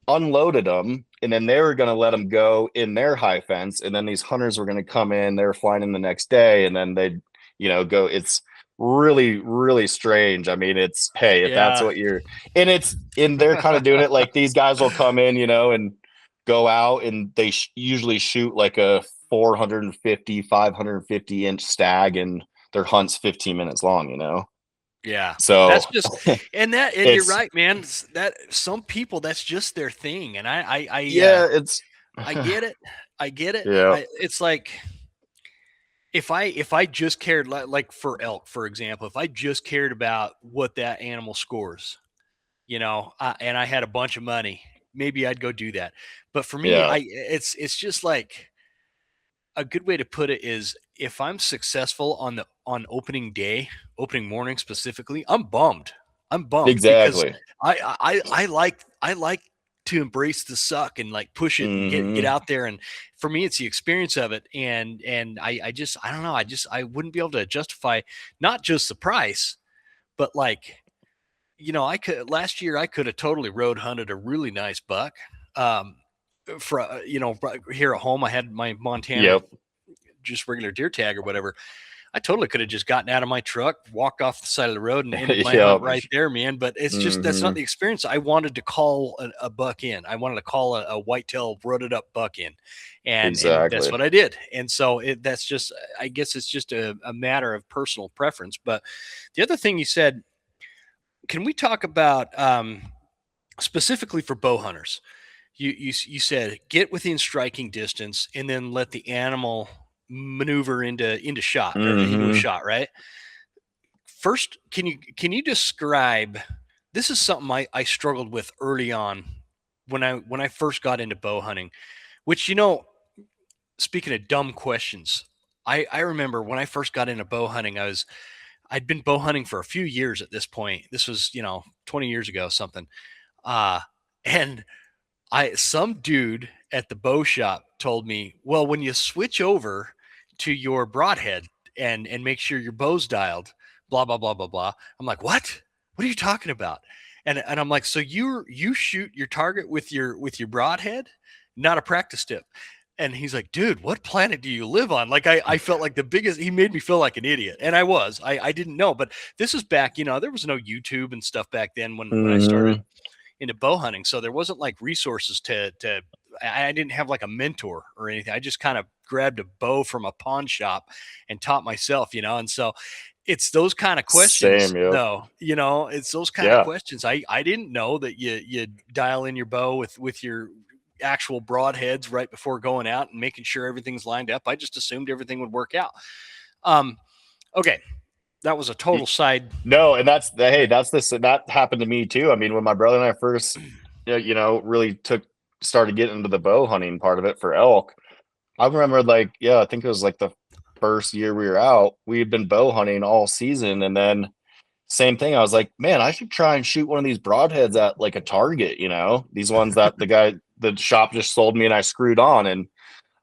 Speaker 3: unloaded them, and then they were going to let them go in their high fence, and then these hunters were going to come in. They were flying in the next day, and then they'd go. It's really, really strange. I mean, it's, hey, if that's
Speaker 1: yeah.
Speaker 3: what you're, and they're kind of doing it like these guys will come in, and go out, and they usually shoot like a 450 550 inch stag, and their hunt's 15 minutes long.
Speaker 1: Yeah.
Speaker 3: So
Speaker 1: That's just, and you're
Speaker 3: it's,
Speaker 1: right, man. That some people, that's just their thing. And
Speaker 3: yeah, it's
Speaker 1: I get it. I get it.
Speaker 3: yeah.
Speaker 1: It's like, if I just cared, like for elk, for example, if I just cared about what that animal scores, and I had a bunch of money, maybe I'd go do that. But for me,
Speaker 3: Yeah,
Speaker 1: it's just like, a good way to put it is, if I'm successful on opening day, opening morning specifically, I'm bummed. I'm bummed because
Speaker 3: exactly.
Speaker 1: I like to embrace the suck and like push it and get
Speaker 3: hmm
Speaker 1: out there. And for me, it's the experience of it. And I just, I don't know. I wouldn't be able to justify not just the price, but like, I could, last year I could have totally road hunted a really nice buck. Um, here at home, I had my Montana
Speaker 3: Yep.
Speaker 1: just regular deer tag or whatever. I totally could have just gotten out of my truck, walked off the side of the road, and ended my hunt
Speaker 3: Yep.
Speaker 1: right there, man. But it's just, that's not
Speaker 3: hmm
Speaker 1: the experience. I wanted to call a buck in. I wanted to call a whitetail rutted up buck in, and that's
Speaker 3: Exactly.
Speaker 1: what I did. And so that's just, I guess it's just a matter of personal preference. But the other thing you said, can we talk about, specifically for bow hunters? You said get within striking distance and then let the animal maneuver into shot, or into a
Speaker 3: hmm
Speaker 1: shot, right? First, can you describe, this is something I struggled with early on when I first got into bow hunting, which, speaking of dumb questions, I remember when I first got into bow hunting, I'd been bow hunting for a few years at this point. This was, 20 years ago, something. Uh and some dude at the bow shop told me, well, when you switch over to your broadhead and make sure your bow's dialed, blah blah blah blah blah. I'm like, what? What are you talking about? And I'm like, so you shoot your target with your broadhead, not a practice tip. And he's like, dude, what planet do you live on? Like, I felt like the biggest, he made me feel like an idiot. And I didn't know, but this is back, there was no YouTube and stuff back then when I started
Speaker 3: hmm
Speaker 1: into bow hunting. So there wasn't like resources to I didn't have like a mentor or anything. I just kind of grabbed a bow from a pawn shop and taught myself. And so it's those kind of questions
Speaker 3: Same. Yep.
Speaker 1: though, it's those kind of
Speaker 3: Yeah.
Speaker 1: questions. I didn't know that you dial in your bow with your actual broadheads right before going out and making sure everything's lined up. I just assumed everything would work out. Okay. That was a total side.
Speaker 3: No, and that happened to me too. I mean, when my brother and I first, really started getting into the bow hunting part of it for elk. I remember I think it was like the first year we were out, we had been bow hunting all season. And then same thing. I was like, man, I should try and shoot one of these broadheads at like a target, these ones that the shop just sold me and I screwed on. And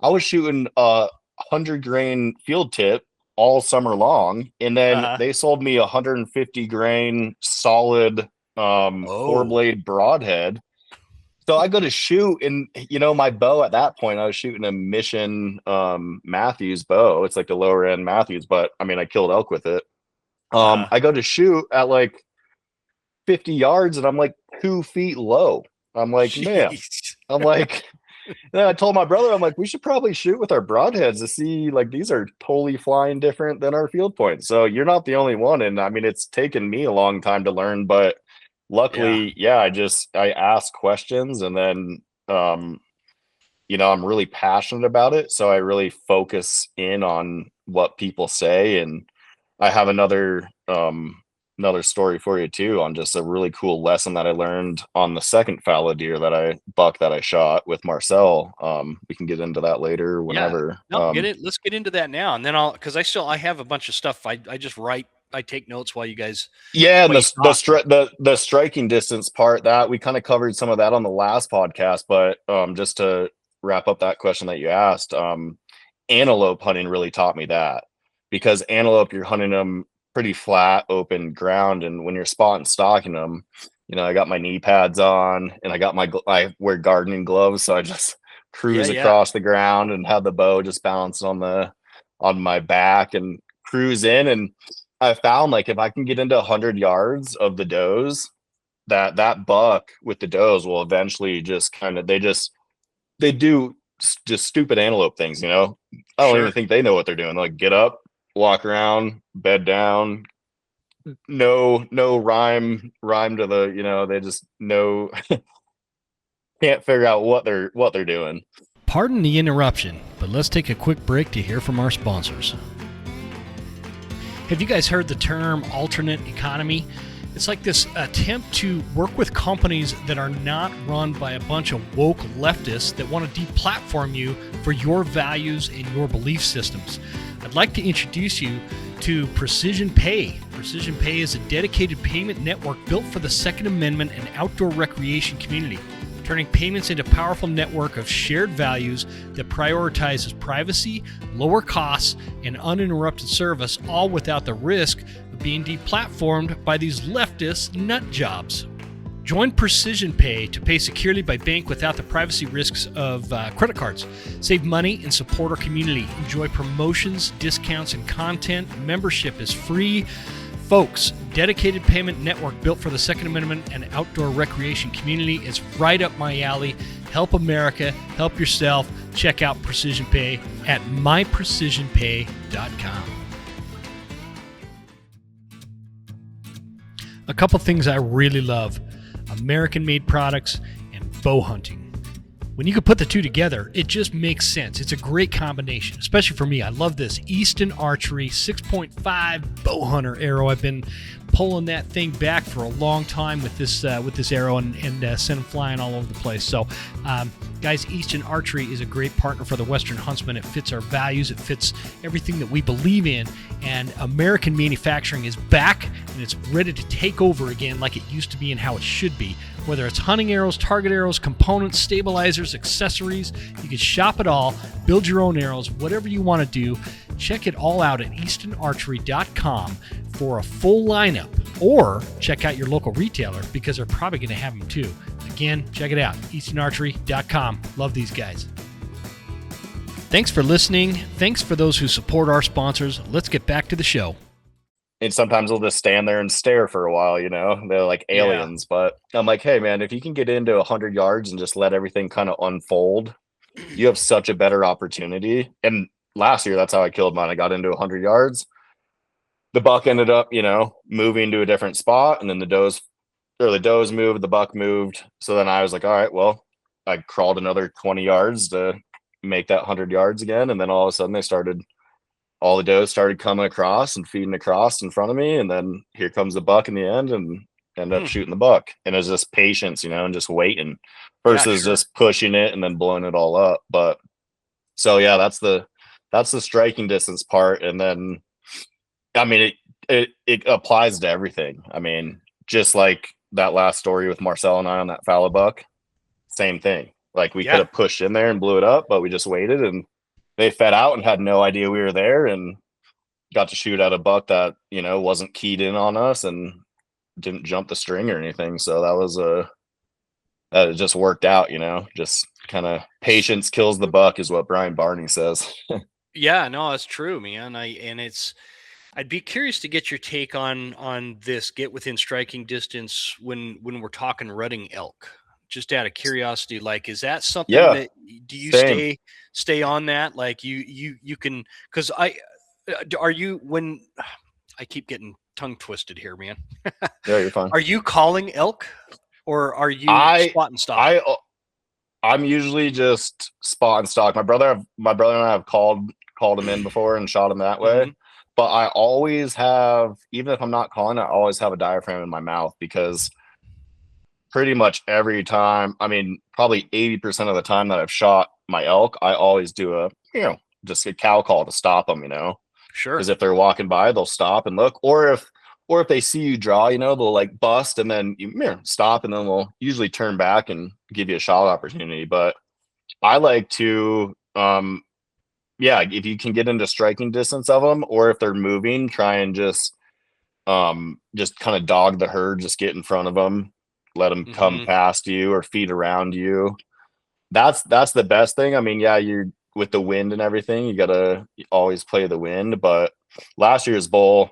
Speaker 3: I was shooting a 100 grain field tip all summer long. And then they sold me 150 grain solid, 4-blade broadhead. So I go to shoot, and my bow at that point, I was shooting a Mission Matthews bow. It's like the lower end Matthews, but I mean, I killed elk with it. I go to shoot at like 50 yards, and I'm like 2 feet low. I'm like, man, I'm like, then I told my brother, I'm like, we should probably shoot with our broadheads to see, like, these are totally flying different than our field points. So you're not the only one, and I mean, it's taken me a long time to learn, but luckily, I ask questions, and then, I'm really passionate about it. So I really focus in on what people say. And I have another story for you too, on just a really cool lesson that I learned on the second fallow deer that I shot with Marcel. We can get into that later whenever.
Speaker 1: No, let's get into that now. And then because I have a bunch of stuff. I just write. I take notes while you guys.
Speaker 3: Yeah, and the striking distance part, that we kind of covered some of that on the last podcast, but just to wrap up that question that you asked, antelope hunting really taught me that, because antelope, you're hunting them pretty flat, open ground, and when you're spot and stalking them, I got my knee pads on, and I wear gardening gloves, so I just cruise across the ground and have the bow just balanced on my back and cruise in. And I found, like, if I can get into 100 yards of the does, that buck with the does will eventually just kind of, they do just stupid antelope things, I don't even think they know what they're doing. Like, get up, walk around, bed down, no rhyme to the, they just know, can't figure out what they're doing.
Speaker 2: Pardon the interruption, but let's take a quick break to hear from our sponsors.
Speaker 1: Have you guys heard the term alternate economy? It's like this attempt to work with companies that are not run by a bunch of woke leftists that want to deplatform you for your values and your belief systems. I'd like to introduce you to Precision Pay. Precision Pay is a dedicated payment network built for the Second Amendment and outdoor recreation community, turning payments into a powerful network of shared values that prioritizes privacy, lower costs, and uninterrupted service, all without the risk of being deplatformed by these leftist nut jobs. Join Precision Pay to pay securely by bank without the privacy risks of credit cards. Save money and support our community. Enjoy promotions, discounts, and content. Membership is free. Folks, dedicated payment network built for the Second Amendment and outdoor recreation community is right up my alley. Help America, help yourself. Check out Precision Pay at myprecisionpay.com. A couple things I really love: American-made products and bow hunting. When you can put the two together, it just makes sense. It's a great combination, especially for me. I love this Easton Archery 6.5 bow hunter arrow. I've been pulling that thing back for a long time with this arrow and send them flying all over the place. So, guys, Easton Archery is a great partner for the Western Huntsman. It fits our values. It fits everything that we believe in. And American manufacturing is back, and it's ready to take over again like it used to be and how it should be. Whether it's hunting arrows, target arrows, components, stabilizers, accessories, you can shop it all, build your own arrows, whatever you want to do. Check it all out at eastonarchery.com for a full lineup, or check out your local retailer because they're probably going to have them too. Again, check it out, eastonarchery.com. Love these guys. Thanks for listening. Thanks for those who support our sponsors. Let's get back to the show.
Speaker 3: And sometimes they'll just stand there and stare for a while, they're like aliens. Yeah. But I'm like, hey man, if you can get into 100 yards and just let everything kind of unfold, you have such a better opportunity. And last year, that's how I killed mine. I got into 100 yards. The buck ended up, moving to a different spot, and then the does moved, the buck moved. So then I was like, all right, well, I crawled another 20 yards to make that 100 yards again. And then all of a sudden they started all the doe started coming across and feeding across in front of me, and then here comes the buck in the end, and end up shooting the buck. And it's just patience, and just waiting versus just pushing it and then blowing it all up. But so yeah, that's the striking distance part. And then I mean it applies to everything. I mean, just like that last story with Marcel and I on that fallow buck, same thing. Like we could have pushed in there and blew it up, but we just waited, and they fed out and had no idea we were there, and got to shoot at a buck that, wasn't keyed in on us and didn't jump the string or anything. So that was that it just worked out, just kind of patience kills the buck is what Brian Barney says.
Speaker 1: Yeah, no, that's true, man. I'd be curious to get your take on this get within striking distance when we're talking rutting elk. Just out of curiosity, like, is that something that do you stay on that? Like you can, because are you, when I keep getting tongue twisted here, man.
Speaker 3: Yeah, you're fine.
Speaker 1: Are you calling elk or are you spot and stock?
Speaker 3: I'm usually just spot and stock. My brother and I have called him in before and shot him that way. But I always have, even if I'm not calling, I always have a diaphragm in my mouth, because pretty much every time, I mean, probably 80% of the time that I've shot my elk, I always do just a cow call to stop them,
Speaker 1: Sure.
Speaker 3: Because if they're walking by, they'll stop and look, or if they see you draw, they'll like bust and then you stop, and then they'll usually turn back and give you a shot opportunity. But I like to, if you can get into striking distance of them, or if they're moving, try and just kind of dog the herd, just get in front of them, let them come past you or feed around you. That's the best thing. I mean, you're with the wind and everything, you gotta always play the wind. But last year's bull,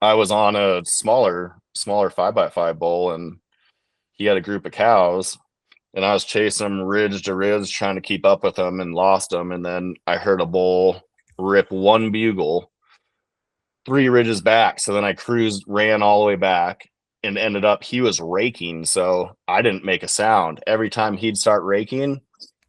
Speaker 3: I was on a smaller 5x5 bull, and he had a group of cows, and I was chasing him ridge to ridge, trying to keep up with him, and lost him. And then I heard a bull rip one bugle 3 ridges back. So then I ran all the way back, and ended up, he was raking. So I didn't make a sound. Every time he'd start raking,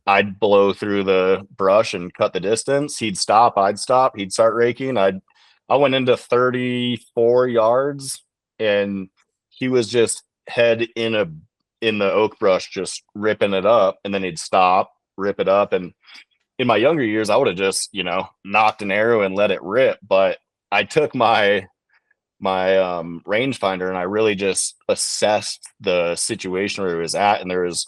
Speaker 3: I'd blow through the brush and cut the distance. He'd stop, I'd stop, he'd start raking. I went into 34 yards, and he was just head in the oak brush, just ripping it up. And then he'd stop, rip it up. And in my younger years, I would have just, knocked an arrow and let it rip. But I took my rangefinder, and I really just assessed the situation where he was at. And there was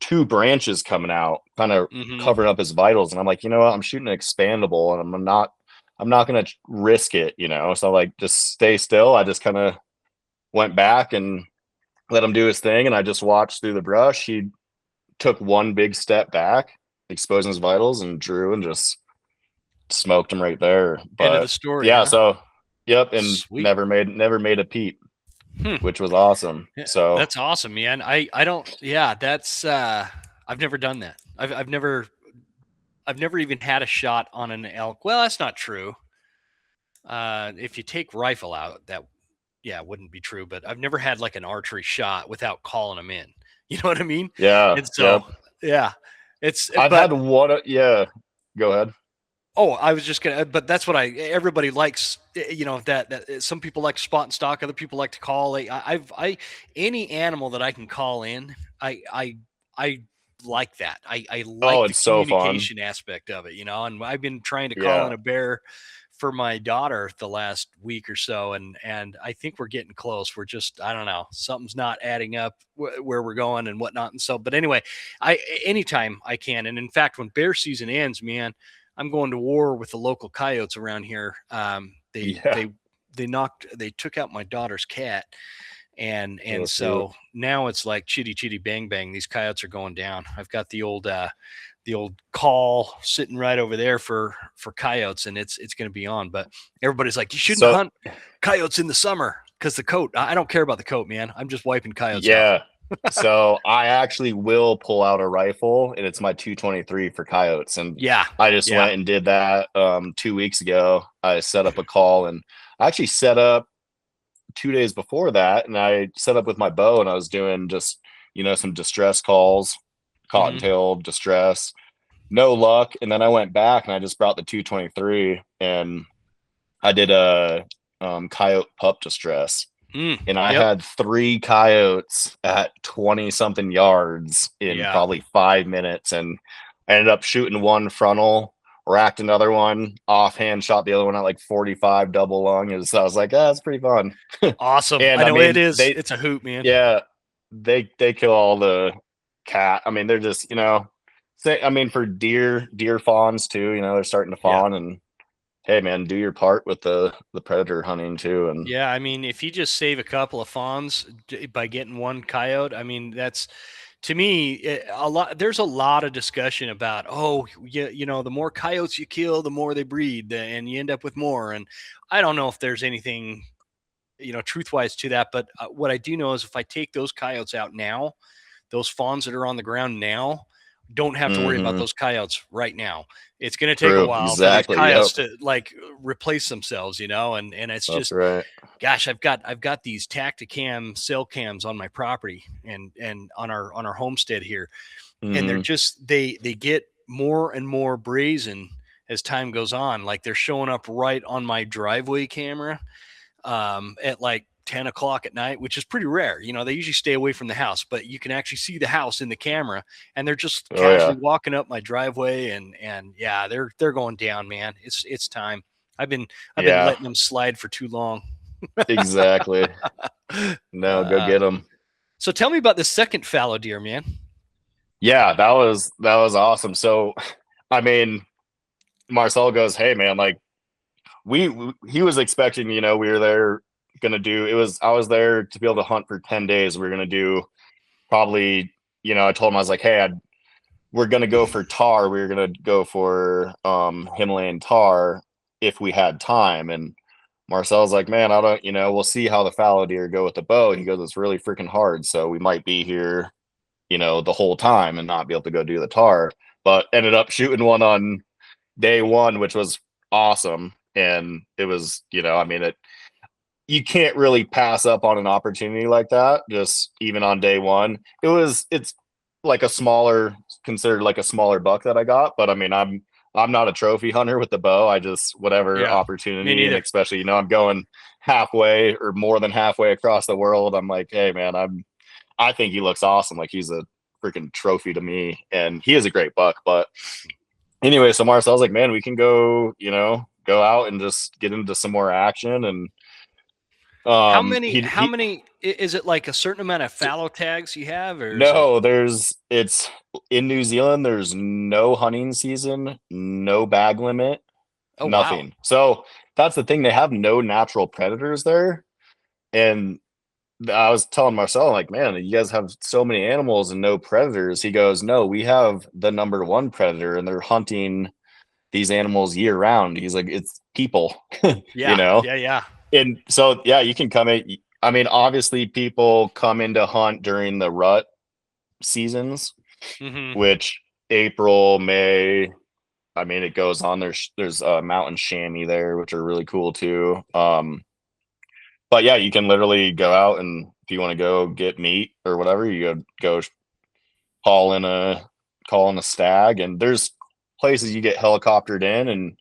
Speaker 3: 2 branches coming out, kind of covering up his vitals. And I'm like, you know what? I'm shooting an expandable, and I'm not going to risk it, So like, just stay still. I just kind of went back and let him do his thing. And I just watched through the brush. He took one big step back, exposing his vitals, and drew and just smoked him right there. But
Speaker 1: end of the story.
Speaker 3: Yeah. Huh? So, yep. And
Speaker 1: Sweet.
Speaker 3: never made a peep, which was awesome. So
Speaker 1: that's awesome, man. I don't, that's, I've never done that. I've never even had a shot on an elk. Well, that's not true. If you take rifle out, that, wouldn't be true, but I've never had like an archery shot without calling them in. You know what I mean?
Speaker 3: Yeah.
Speaker 1: And so,
Speaker 3: I've had one. Yeah. Go ahead.
Speaker 1: Oh, I was just gonna, but that's what everybody likes, that some people like spot and stock, other people like to call. Any animal that I can call in, I like that. I like the communication aspect of it, and I've been trying to call in a bear for my daughter the last week or so. And I think we're getting close. We're just, I don't know, something's not adding up where we're going and whatnot. And so, but anyway, anytime I can. And in fact, when bear season ends, man, I'm going to war with the local coyotes around here. They took out my daughter's cat. And so now it's like chitty chitty bang bang. These coyotes are going down. I've got the old call sitting right over there for coyotes, and it's going to be on. But everybody's like, you shouldn't hunt coyotes in the summer because the coat. I don't care about the coat, man. I'm just wiping coyotes out.
Speaker 3: So I actually will pull out a rifle, and it's my 223 for coyotes. And I just went and did that 2 weeks ago. I set up a call, and I actually set up 2 days before that, and I set up with my bow, and I was doing just, some distress calls, cottontail distress, no luck. And then I went back and I just brought the 223 and I did a coyote pup distress. And I
Speaker 1: Yep.
Speaker 3: had 3 coyotes at 20 something yards in
Speaker 1: Yeah.
Speaker 3: probably 5 minutes. And I ended up shooting one frontal, racked another one, offhand shot the other one at like 45 double lung. So I was like, that's pretty fun.
Speaker 1: Awesome.
Speaker 3: And
Speaker 1: I
Speaker 3: I
Speaker 1: know it
Speaker 3: mean,
Speaker 1: is. It's a hoot, man.
Speaker 3: yeah, they kill all the cat. I mean, they're just, say, I mean, for deer fawns too, they're starting to
Speaker 1: Yeah.
Speaker 3: fawn and hey man, do your part with the predator hunting too. And
Speaker 1: Yeah, I mean, if you just save a couple of fawns by getting one coyote, I mean, that's to me a lot. There's a lot of discussion about, oh, the more coyotes you kill, the more they breed, and you end up with more. And I don't know if there's anything, truth wise to that. But what I do know is if I take those coyotes out now, those fawns that are on the ground now don't have to worry about
Speaker 3: mhm,
Speaker 1: those coyotes right now. It's going to take a
Speaker 3: true,
Speaker 1: while for these
Speaker 3: exactly. Yep,
Speaker 1: coyotes to like replace themselves, and it's
Speaker 3: that's
Speaker 1: just,
Speaker 3: right.
Speaker 1: gosh, I've got these Tacticam cell cams on my property and on our homestead here, and they're
Speaker 3: Hmm.
Speaker 1: just they get more and more brazen as time goes on. Like they're showing up right on my driveway camera at like 10 o'clock at night, which is pretty rare. They usually stay away from the house, but you can actually see the house in the camera, and they're just
Speaker 3: Oh
Speaker 1: casually
Speaker 3: yeah,
Speaker 1: walking up my driveway, and yeah, they're going down, man. It's time. I've been
Speaker 3: yeah,
Speaker 1: letting them slide for too long.
Speaker 3: exactly. No, go
Speaker 1: Uh,
Speaker 3: get them.
Speaker 1: so tell me about the second fallow deer, man.
Speaker 3: Yeah, that was awesome. So, I mean, Marcel goes, "Hey man, like he was expecting, we were there gonna do it was I was there to be able to hunt for 10 days. We are gonna do probably, I told him I was like, hey, we're gonna go for tar. We were gonna go for Himalayan tar if we had time. And Marcel's like, man, I don't, we'll see how the fallow deer go with the bow. He goes, it's really freaking hard. So we might be here, the whole time and not be able to go do the tar. But ended up shooting one on day one, which was awesome. And it was, I mean, you can't really pass up on an opportunity like that, just even on day one. It's like considered like a smaller buck that I got, but I mean, I'm not a trophy hunter with the bow. I just whatever
Speaker 1: Yeah, me
Speaker 3: opportunity, and
Speaker 1: neither.
Speaker 3: especially, I'm going halfway or more than halfway across the world. I'm like, hey man, I think he looks awesome. Like he's a freaking trophy to me, and he is a great buck. But anyway, so Marcel's like, man, we can go, go out and just get into some more action. And
Speaker 1: How many? How
Speaker 3: he
Speaker 1: many? Is it like a certain amount of fallow tags you have, or is it?
Speaker 3: no, it's in New Zealand, there's no hunting season, no bag limit,
Speaker 1: Oh wow.
Speaker 3: nothing. So that's the thing. They have no natural predators there. And I was telling Marcel, like, man, you guys have so many animals and no predators. He goes, no, we have the number one predator and they're hunting these animals year round. He's like, it's people, you
Speaker 1: Yeah,
Speaker 3: know?
Speaker 1: yeah, yeah.
Speaker 3: And so, yeah, you can come in. I mean, obviously, people come in to hunt during the rut seasons,
Speaker 1: Hmm.
Speaker 3: which April, May. I mean, it goes on. There's mountain chamois there, which are really cool too. But yeah, you can literally go out and if you want to go get meat or whatever, you go call in a stag, and there's places you get helicoptered in, and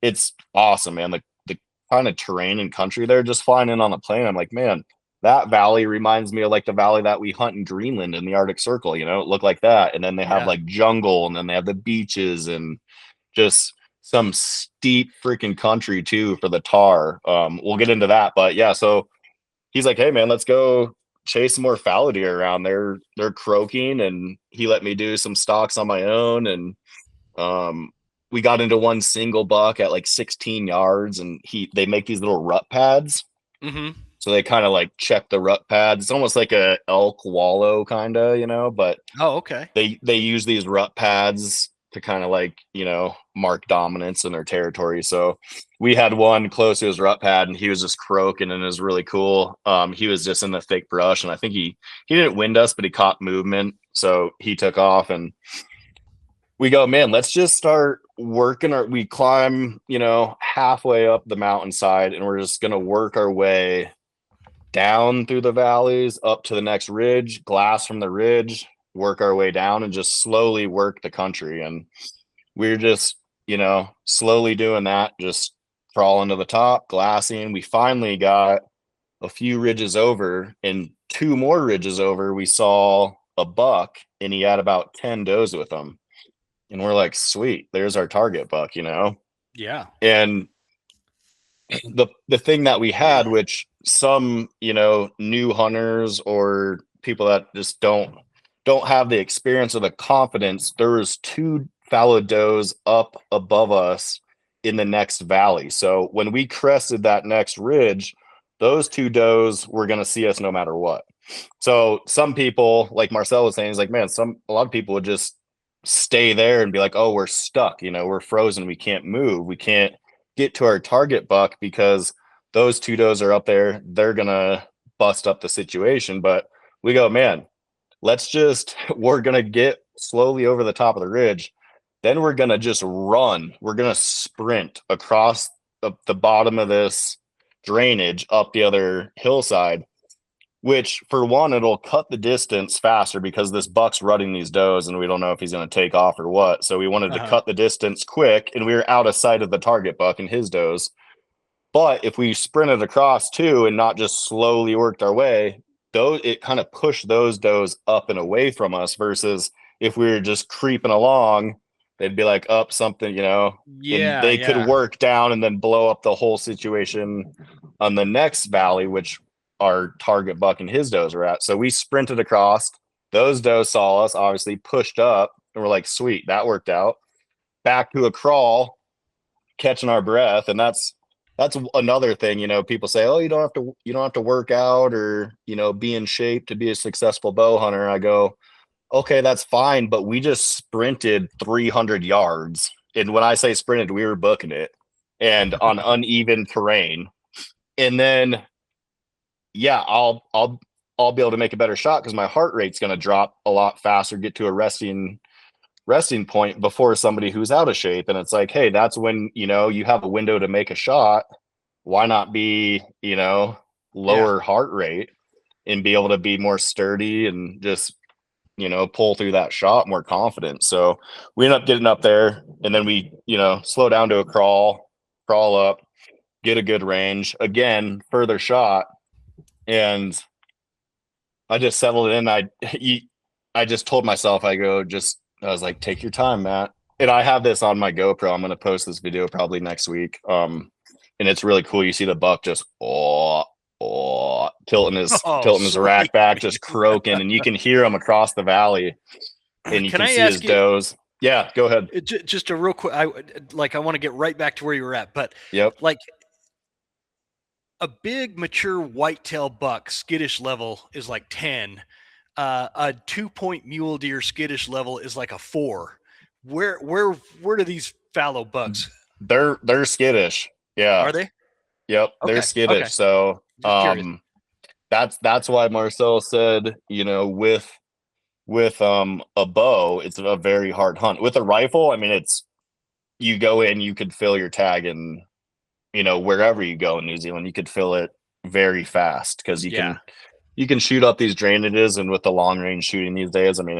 Speaker 3: it's awesome, man. The kind of terrain and country there, just flying in on a plane, I'm like, man, that valley reminds me of like the valley that we hunt in Greenland in the Arctic Circle. It looked like that, and then they have
Speaker 1: Yeah.
Speaker 3: like jungle, and then they have the beaches, and just some steep freaking country too for the tar. We'll get into that, but yeah, so he's like, hey man, let's go chase some more fallow deer around. They're croaking, and he let me do some stalks on my own. And um we got into one single buck at like 16 yards, and they make these little rut pads.
Speaker 1: Hmm.
Speaker 3: So they kind of like check the rut pads. It's almost like a elk wallow kind of, but
Speaker 1: Oh, okay.
Speaker 3: they use these rut pads to kind of like, mark dominance in their territory. So we had one close to his rut pad, and he was just croaking, and it was really cool. He was just in the thick brush, and I think he didn't wind us, but he caught movement, so he took off. And we go, man, let's just start working. We climb, halfway up the mountainside, and we're just gonna work our way down through the valleys up to the next ridge, glass from the ridge, work our way down, and just slowly work the country. And we're just, slowly doing that, just crawling to the top, glassing. We finally got a few ridges over, and 2 more ridges over, we saw a buck, and he had about 10 does with him. And we're like, sweet, there's our target buck,
Speaker 1: Yeah.
Speaker 3: And the thing that we had, which some, new hunters or people that just don't have the experience or the confidence, there was 2 fallow does up above us in the next valley. So when we crested that next ridge, those 2 does were going to see us no matter what. So some people, like Marcel was saying, is like, man, a lot of people would just stay there and be like, oh, we're stuck, we're frozen, we can't move, we can't get to our target buck because those 2 does are up there, they're gonna bust up the situation. But we go, man, we're gonna get slowly over the top of the ridge, then we're gonna just run, we're gonna sprint across the bottom of this drainage up the other hillside, which for one, it'll cut the distance faster because this buck's running these does and we don't know if he's going to take off or what. So we wanted to cut the distance quick, and we were out of sight of the target buck and his does. But if we sprinted across too and not just slowly worked our way, it kind of pushed those does up and away from us, versus if we were just creeping along, they'd be like up something,
Speaker 1: Yeah,
Speaker 3: and they could work down and then blow up the whole situation on the next valley, which our target buck and his does were at. So we sprinted across, those does saw us, obviously pushed up, and we're like, sweet, that worked out. Back to a crawl, catching our breath. And that's another thing, people say, oh, you don't have to work out or, be in shape to be a successful bow hunter. I go, okay, that's fine, but we just sprinted 300 yards. And when I say sprinted, we were booking it, and on uneven terrain. And then I'll be able to make a better shot because my heart rate's going to drop a lot faster, get to a resting point before somebody who's out of shape. And it's like, hey, that's when, you have a window to make a shot. Why not be, lower heart rate and be able to be more sturdy and just, pull through that shot more confident. So we ended up getting up there, and then we, slow down to a crawl up, get a good range, again, further shot. And I just settled in. I just told myself, I was like, take your time, Matt. And I have this on my GoPro. I'm going to post this video probably next week. And it's really cool. You see the buck just, tilting his rack back, just croaking, and you can hear him across the valley, and you can see his does. Yeah, go ahead.
Speaker 1: Just a real quick, I want to get right back to where you were at, but
Speaker 3: like
Speaker 1: a big mature whitetail buck skittish level is like 10. A 2-point mule deer skittish level is like a 4. Where do these fallow bucks?
Speaker 3: They're skittish. Yeah.
Speaker 1: Are they?
Speaker 3: Yep. Okay. They're skittish. Okay. So that's why Marcel said, with a bow, it's a very hard hunt. With a rifle, I mean, you go in, you could fill your tag, and wherever you go in New Zealand, you could fill it very fast because you can shoot up these drainages. And with the long range shooting these days, I mean,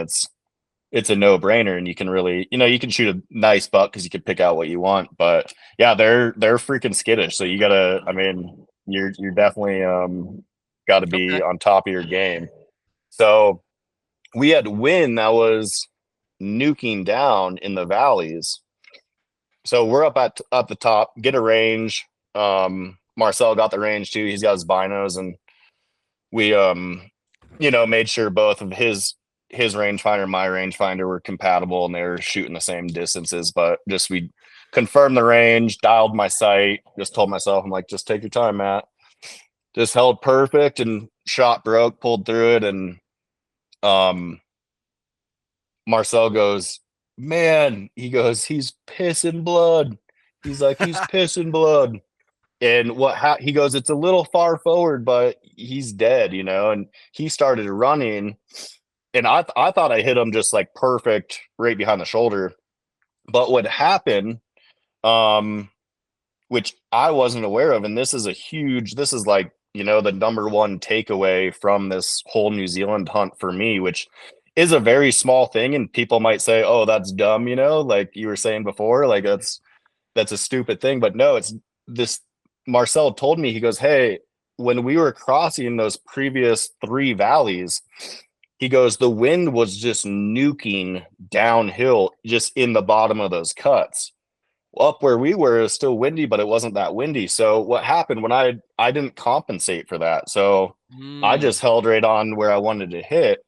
Speaker 3: it's a no brainer, and you can really, you can shoot a nice buck because you can pick out what you want. But yeah, they're freaking skittish. So you gotta, I mean, you're definitely got to be on top of your game. So we had wind that was nuking down in the valleys. So we're up at the top, get a range. Marcel got the range too. He's got his binos, and we made sure both of his rangefinder and my rangefinder were compatible, and they were shooting the same distances. But just we confirmed the range, dialed my sight, just told myself, I'm like, just take your time, Matt. Just held perfect, and shot broke, pulled through it. And Marcel goes, man, he goes, he's pissing blood. He's like, he's pissing blood. And he goes, it's a little far forward, but he's dead, and he started running. And I thought I hit him just like perfect right behind the shoulder. But what happened, which I wasn't aware of, and this is like, the number one takeaway from this whole New Zealand hunt for me, which is a very small thing, and people might say, "Oh, that's dumb," like you were saying before, like that's a stupid thing. But no, it's this. Marcel told me, he goes, "Hey, when we were crossing those previous 3 valleys, he goes, the wind was just nuking downhill, just in the bottom of those cuts. Up where we were, it was still windy, but it wasn't that windy. So what happened when I didn't compensate for that, so I
Speaker 1: Mm.
Speaker 3: just held right on where I wanted to hit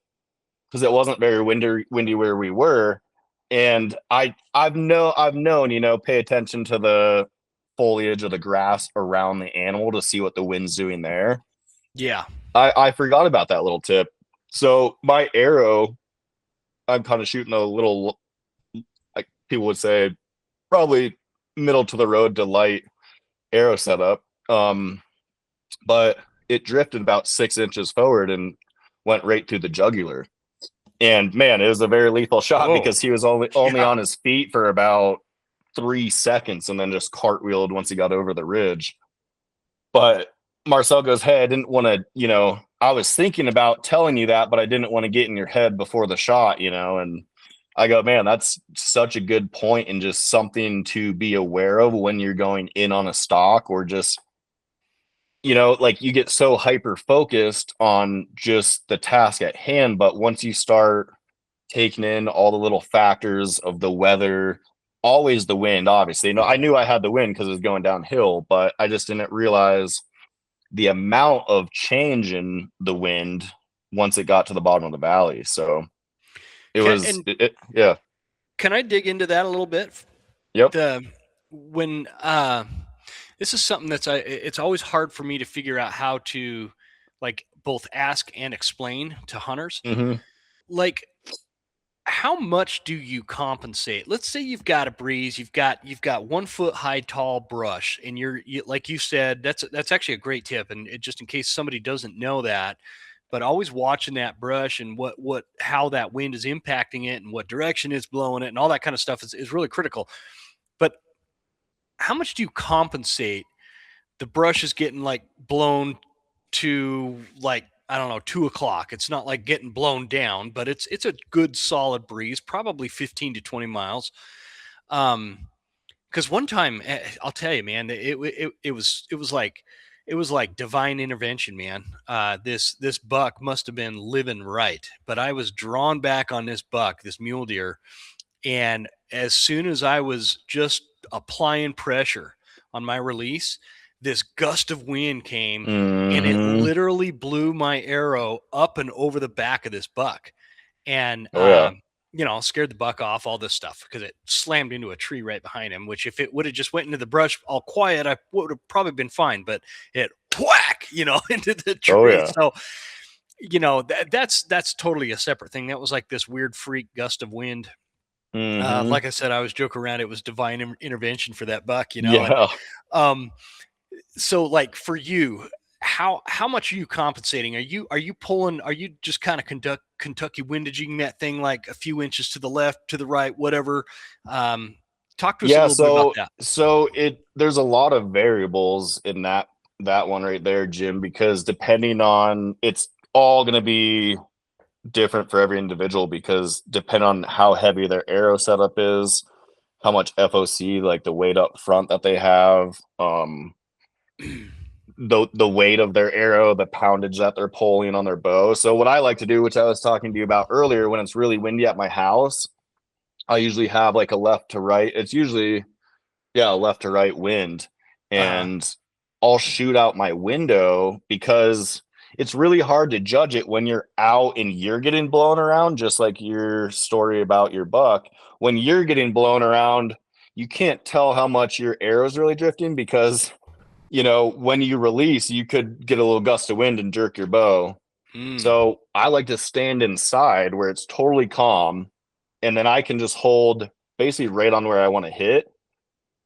Speaker 3: because it wasn't very windy where we were. And I've known, pay attention to the foliage of the grass around the animal to see what the wind's doing there.
Speaker 1: Yeah.
Speaker 3: I forgot about that little tip. So my arrow, I'm kind of shooting a little, like people would say, probably middle to the road to light arrow setup. But it drifted about 6 inches forward and went right through the jugular. And man, it was a very lethal shot
Speaker 1: Whoa.
Speaker 3: because he was only
Speaker 1: Yeah.
Speaker 3: on his feet for about 3 seconds and then just cartwheeled once he got over the ridge. But Marcel goes, "Hey, I didn't want to, I was thinking about telling you that, but I didn't want to get in your head before the shot, and I go, man, that's such a good point and just something to be aware of when you're going in on a stock, or just, like you get so hyper focused on just the task at hand. But once you start taking in all the little factors of the weather, always the wind, obviously, I knew I had the wind because it was going downhill, but I just didn't realize the amount of change in the wind once it got to the bottom of the valley. So yeah.
Speaker 1: Can I dig into that a little bit?
Speaker 3: Yep.
Speaker 1: When this is something it's always hard for me to figure out how to, like, both ask and explain to hunters.
Speaker 3: Mm-hmm.
Speaker 1: Like, how much do you compensate? Let's say you've got a breeze, you've got 1 foot high tall brush, and like you said, that's actually a great tip. And just in case somebody doesn't know that, but always watching that brush and how that wind is impacting it and what direction it's blowing it and all that kind of stuff is really critical. But how much do you compensate? The brush is getting like blown to, like, I don't know, 2 o'clock. It's not like getting blown down, but it's a good solid breeze, probably 15 to 20 miles. Because one time, I'll tell you, man, it was like divine intervention, man. This buck must have been living right, but I was drawn back on this buck, this mule deer, and as soon as I was just applying pressure on my release, this gust of wind came, and it
Speaker 3: Mm-hmm.
Speaker 1: literally blew my arrow up and over the back of this buck. And,
Speaker 3: Oh yeah.
Speaker 1: scared the buck off, all this stuff, because it slammed into a tree right behind him, which if it would have just went into the brush all quiet, I would have probably been fine, but it whack, into the tree.
Speaker 3: Oh yeah.
Speaker 1: So, that's totally a separate thing. That was like this weird freak gust of wind.
Speaker 3: Mm-hmm.
Speaker 1: Like I said, I was joking around. It was divine intervention for that buck, And,
Speaker 3: Yeah.
Speaker 1: so, like, for you, how much are you compensating? Are you pulling? Are you just kind of Kentucky windaging that thing like a few inches to the left, to the right, whatever? Talk to us a
Speaker 3: Yeah.
Speaker 1: little bit about
Speaker 3: So
Speaker 1: that.
Speaker 3: there's a lot of variables in that one right there, Jim, because depending on, it's all going to be different for every individual, because depending on how heavy their arrow setup is, how much FOC, like the weight up front that they have, the weight of their arrow, the poundage that they're pulling on their bow. So what I like to do, which I was talking to you about earlier, when it's really windy at my house, I usually have like a left to right. It's usually, yeah, a left to right wind. And I'll shoot out my window, because it's really hard to judge it when you're out and you're getting blown around, just like your story about your buck. When you're getting blown around, you can't tell how much your arrow's really drifting, because when you release, you could get a little gust of wind and jerk your bow. So I like to stand inside where it's totally calm, and then I can just hold basically right on where I want to hit.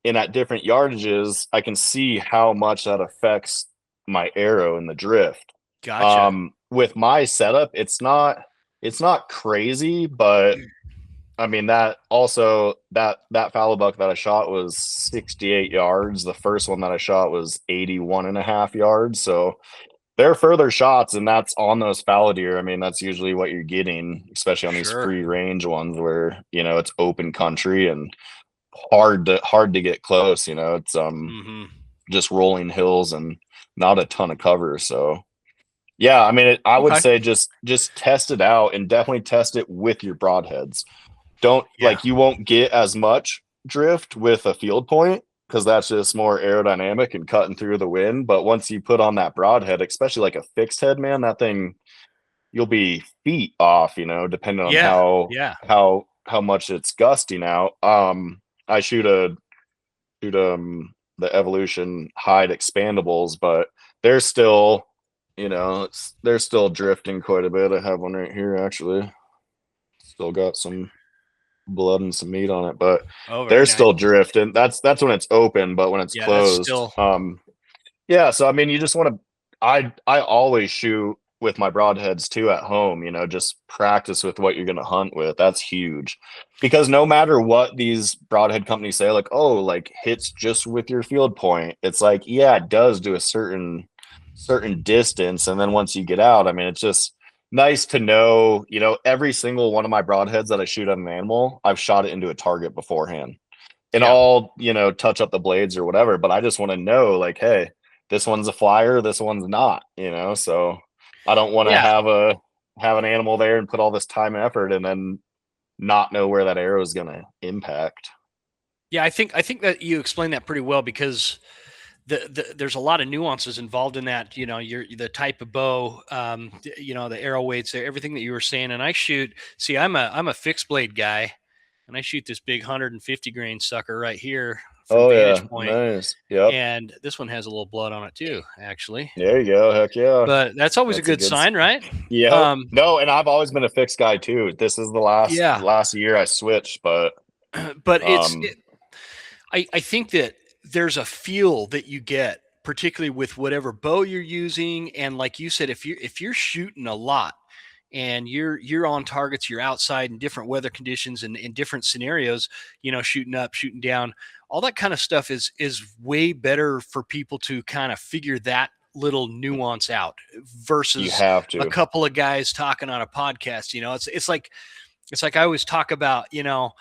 Speaker 3: And at different yardages, I can see how much that affects my arrow and the drift.
Speaker 1: Gotcha.
Speaker 3: With my setup, it's not crazy, but I mean, that also, that fallow buck that I shot was 68 yards. The first one that I shot was 81 and a half yards. So there are further shots, and that's on those fallow deer. I mean, that's usually what you're getting, especially on these
Speaker 1: Sure.
Speaker 3: free range ones where, you know, it's open country and hard to get close. You know, it's
Speaker 1: Mm-hmm.
Speaker 3: just rolling hills and not a ton of cover. So yeah, I mean, I would
Speaker 1: Okay.
Speaker 3: say just test it out, and definitely test it with your broadheads. Don't
Speaker 1: Yeah.
Speaker 3: like, you won't get as much drift with a field point because that's just more aerodynamic and cutting through the wind. But once you put on that broadhead, especially like a fixed head, man, that thing, you'll be feet off, you know, depending on
Speaker 1: Yeah. Yeah.
Speaker 3: how much it's gusting out. I shoot the Evolution Hide expandables, but they're still, you know, they're still drifting quite a bit. I have one right here actually. Still got some blood and some meat on it, but
Speaker 1: Oh, very
Speaker 3: they're
Speaker 1: nice.
Speaker 3: still drifting. That's when it's open, but when it's
Speaker 1: Yeah, that's
Speaker 3: closed,
Speaker 1: still.
Speaker 3: yeah. So I mean, you just want to. I always shoot with my broadheads too at home. You know, just practice with what you're going to hunt with. That's huge, because no matter what these broadhead companies say, like, oh, like hits just with your field point. It's like, yeah, it does do a certain distance, and then once you get out, I mean, it's just nice to know. You know, every single one of my broadheads that I shoot at an animal, I've shot it into a target beforehand, and
Speaker 1: Yeah.
Speaker 3: I'll, you know, touch up the blades or whatever. But I just want to know, like, hey, this one's a flyer, this one's not. You know, so I don't want to
Speaker 1: Yeah.
Speaker 3: have an animal there and put all this time and effort and then not know where that arrow is going to impact.
Speaker 1: Yeah, I think that you explained that pretty well, because there's a lot of nuances involved in that. You know, the type of bow, you know, the arrow weights, everything that you were saying. And I'm a fixed blade guy, and I shoot this big 150 grain sucker right here from
Speaker 3: Oh
Speaker 1: vantage
Speaker 3: yeah,
Speaker 1: point.
Speaker 3: nice. Yep.
Speaker 1: And this one has a little blood on it too, actually.
Speaker 3: There you go. Heck yeah.
Speaker 1: But that's always a good sign, right?
Speaker 3: Yeah. No, and I've always been a fixed guy too. This is the
Speaker 1: Yeah.
Speaker 3: last year I switched, but
Speaker 1: But I think that there's a feel that you get, particularly with whatever bow you're using. And like you said, if you're shooting a lot and you're on targets, you're outside in different weather conditions and in different scenarios, you know, shooting up, shooting down, all that kind of stuff is way better for people to kind of figure that little nuance out
Speaker 3: you
Speaker 1: versus
Speaker 3: have to.
Speaker 1: a couple of guys talking on a podcast. You know, it's like I always talk about, you know,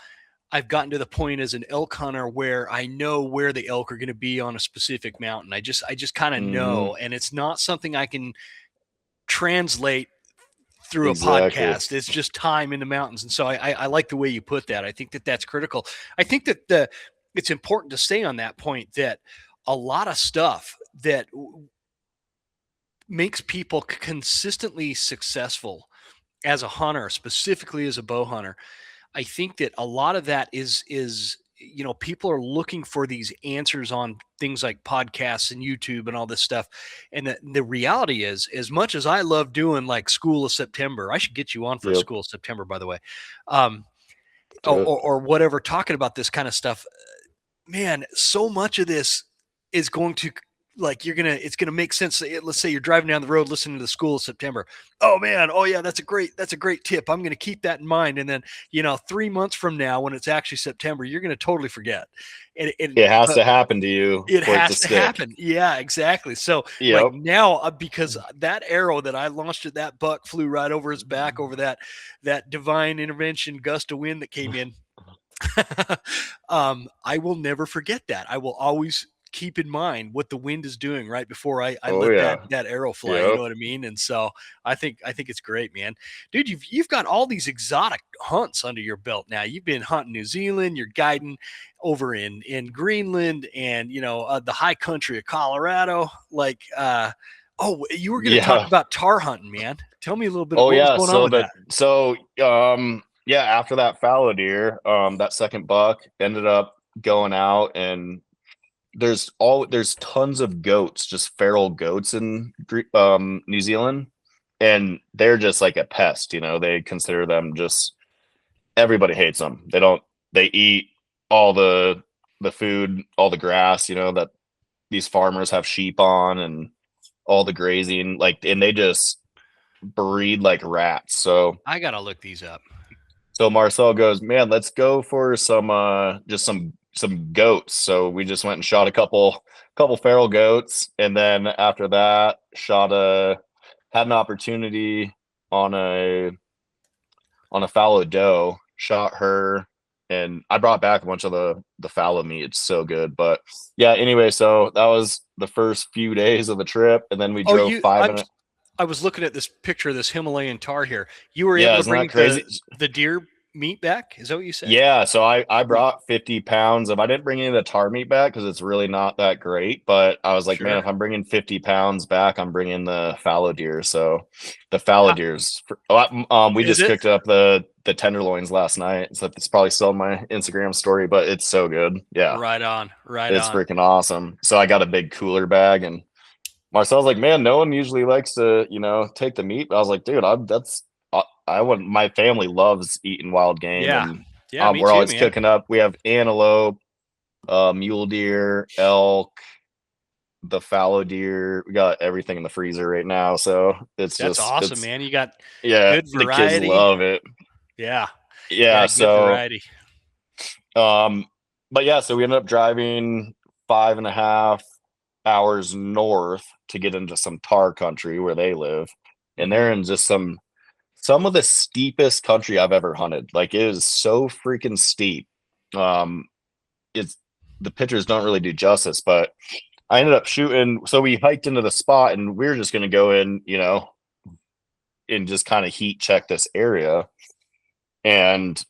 Speaker 1: I've gotten to the point as an elk hunter where I know where the elk are going to be on a specific mountain. I just kind of know, and it's not something I can translate through
Speaker 3: Exactly.
Speaker 1: a podcast. It's just time in the mountains. And so I like the way you put that. I think that that's critical. I think that it's important to stay on that point, that a lot of stuff that makes people consistently successful as a hunter, specifically as a bow hunter, I think that a lot of that is you know, people are looking for these answers on things like podcasts and YouTube and all this stuff. And the reality is, as much as I love doing like School of September, I should get you on for a School of September, by the way, or whatever, talking about this kind of stuff. Man, so much of this is going to, like, it's gonna make sense. Let's say you're driving down the road listening to the School of September. Oh man, oh yeah, that's a great tip. I'm gonna keep that in mind. And then, you know, 3 months from now, when it's actually September, you're gonna totally forget.
Speaker 3: It has to happen to you.
Speaker 1: It has to happen. Yeah, exactly. So like now, because that arrow that I launched at that buck flew right over his back, over that divine intervention gust of wind that came in. I will never forget that. I will always keep in mind what the wind is doing right before I let that arrow fly. You know what I mean? And so I think it's great, man. Dude, you've got all these exotic hunts under your belt now. You've been hunting New Zealand, you're guiding over in Greenland, and you know, the high country of Colorado. Like you were going to talk about tar hunting, man. Tell me a little bit of what was going on with that.
Speaker 3: So yeah, after that fallow deer, that second buck ended up going out, and there's tons of goats, just feral goats in New Zealand, and they're just like a pest. You know, they consider them just, everybody hates them. They eat all the food, all the grass, you know, that these farmers have sheep on, and all the grazing, like, and they just breed like rats. So
Speaker 1: I gotta look these up.
Speaker 3: So Marcel goes, man, let's go for some just some some goats. So we just went and shot a couple feral goats, and then after that, had an opportunity on a fallow doe, shot her, and I brought back a bunch of the fallow meat. It's so good. But yeah, anyway, so that was the first few days of the trip, and then we drove
Speaker 1: I was looking at this picture of this Himalayan tar here. You were
Speaker 3: Yeah,
Speaker 1: able to
Speaker 3: isn't
Speaker 1: bring
Speaker 3: that crazy?
Speaker 1: the deer meat back? Is that what you said?
Speaker 3: Yeah, so I brought 50 pounds of. I didn't bring any of the tar meat back because it's really not that great. But I was like, man,
Speaker 1: Sure.
Speaker 3: if I'm bringing 50 pounds back, I'm bringing the fallow deer. So the fallow deer's. We
Speaker 1: Is
Speaker 3: just
Speaker 1: it?
Speaker 3: cooked up the tenderloins last night, so it's probably still on my Instagram story. But it's so good. Yeah,
Speaker 1: Right on.
Speaker 3: it's freaking awesome. So I got a big cooler bag, and Marcel's like, man, no one usually likes to, take the meat. But I was like, dude, my family loves eating wild game,
Speaker 1: Yeah.
Speaker 3: and
Speaker 1: Yeah, me
Speaker 3: we're
Speaker 1: too,
Speaker 3: always
Speaker 1: man.
Speaker 3: cooking up. We have antelope, mule deer, elk, the fallow deer. We got everything in the freezer right now, so
Speaker 1: That's awesome, man. You got good
Speaker 3: the kids
Speaker 1: variety.
Speaker 3: love it.
Speaker 1: Yeah.
Speaker 3: Yeah,
Speaker 1: good
Speaker 3: so
Speaker 1: variety.
Speaker 3: but yeah, so we ended up driving 5.5 hours north to get into some tar country where they live, and they're in just some of the steepest country I've ever hunted. Like, it is so freaking steep. It's the pictures don't really do justice, but I ended up shooting. So we hiked into the spot, and we were just going to go in, and just kind of heat check this area. And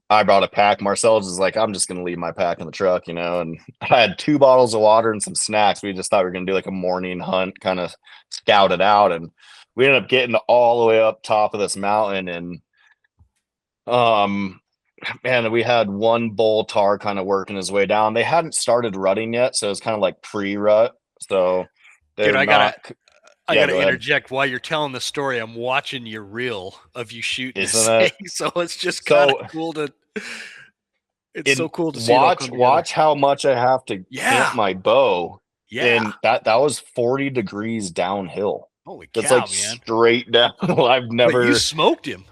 Speaker 3: I brought a pack. Marcel's is like, I'm just going to leave my pack in the truck, and I had 2 bottles of water and some snacks. We just thought we were going to do like a morning hunt, kind of scout it out. And we ended up getting all the way up top of this mountain, and man, we had one bull tar kind of working his way down. They hadn't started rutting yet, so it was kind of like pre-rut. So
Speaker 1: Dude, I gotta
Speaker 3: go ahead.
Speaker 1: interject while you're telling the story. I'm watching your reel of you shooting this
Speaker 3: Isn't it?
Speaker 1: thing, so it's just kind of cool to. It's so cool to see.
Speaker 3: Watch how much I have to camp my bow.
Speaker 1: Yeah,
Speaker 3: and that was 40 degrees downhill.
Speaker 1: Holy cow,
Speaker 3: it's like
Speaker 1: man!
Speaker 3: Straight down. I've never.
Speaker 1: But you smoked him.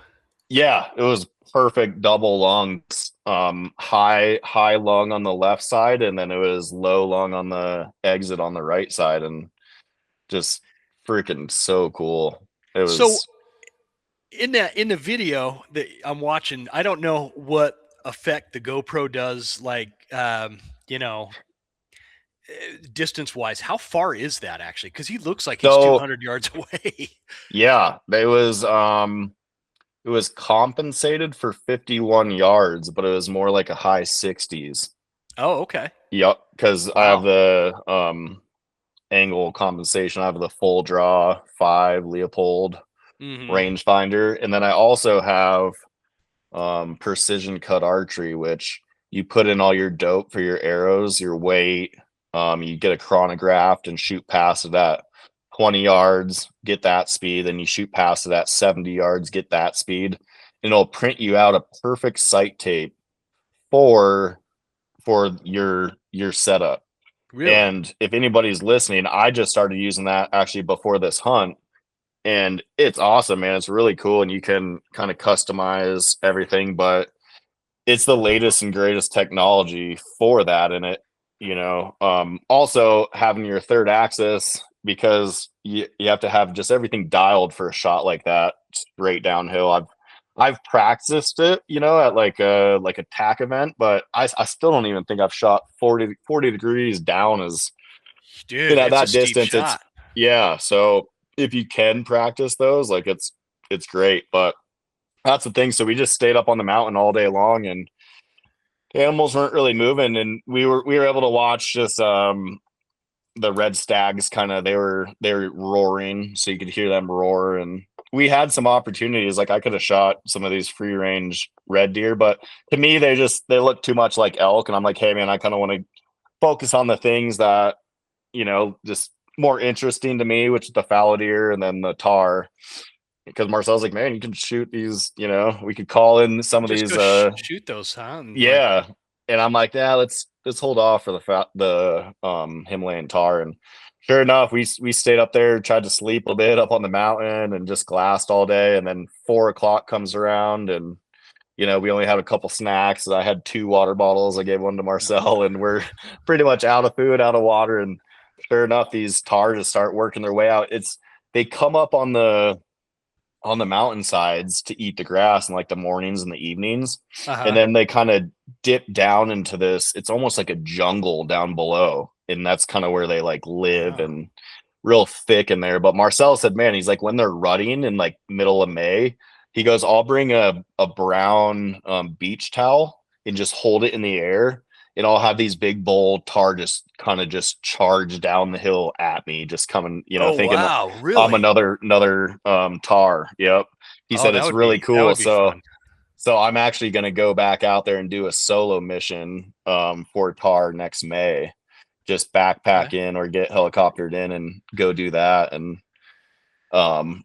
Speaker 3: Yeah, it was perfect double lungs. High lung on the left side, and then it was low lung on the exit on the right side, and just freaking so cool. It was
Speaker 1: so in the video that I'm watching. I don't know what effect the GoPro does, like distance wise. How far is that actually? Because he looks like he's 200 yards away.
Speaker 3: Yeah, it was compensated for 51 yards, but it was more like a high 60s.
Speaker 1: Oh, okay.
Speaker 3: Yep, because I have the angle compensation. I have the full draw 5 Leupold rangefinder, and then I also have precision cut archery, which you put in all your dope for your arrows, your weight. You get a chronograph and shoot past it at 20 yards, get that speed. Then you shoot past it at 70 yards, get that speed, and it'll print you out a perfect sight tape for your setup.
Speaker 1: Really?
Speaker 3: And if anybody's listening, I just started using that actually before this hunt, and it's awesome, man. It's really cool, and you can kind of customize everything, but it's the latest and greatest technology for that. And it, also having your third axis, because you have to have just everything dialed for a shot like that straight downhill. I've practiced it, at like a tack event, but I still don't even think I've shot 40 degrees down as
Speaker 1: dude
Speaker 3: at that distance.
Speaker 1: It's
Speaker 3: so if you can practice those, like it's great. But that's the thing. So we just stayed up on the mountain all day long, and the animals weren't really moving, and we were able to watch just the red stags kind of they were roaring, so you could hear them roar. And we had some opportunities. Like, I could have shot some of these free range red deer, but to me they look too much like elk, and I'm like, hey man, I kind of want to focus on the things that just more interesting to me, which is the fallow deer and then the tar. Because Marcel's like, man, you can shoot these, we could call in some of these
Speaker 1: shoot those, huh?
Speaker 3: Yeah. And I'm like, yeah, let's hold off for the Himalayan tar. And sure enough, we stayed up there, tried to sleep a bit up on the mountain, and just glassed all day. And then 4 o'clock comes around, and we only had a couple snacks. I had 2 water bottles. I gave one to Marcel, and we're pretty much out of food, out of water. And sure enough, these tar just start working their way out. They come up on the mountainsides to eat the grass in like the mornings and the evenings. And then they kind of dip down into this, it's almost like a jungle down below. And that's kind of where they like live and real thick in there. But Marcel said, man, he's like, when they're rutting in like middle of May, he goes, I'll bring a brown beach towel and just hold it in the air. And I'll have these big bold tar just kind of just charge down the hill at me, just coming, thinking
Speaker 2: really?
Speaker 3: I'm another tar. Yep. He said it's really cool. So I'm actually going to go back out there and do a solo mission for tar next May. Just backpack in or get helicoptered in and go do that. And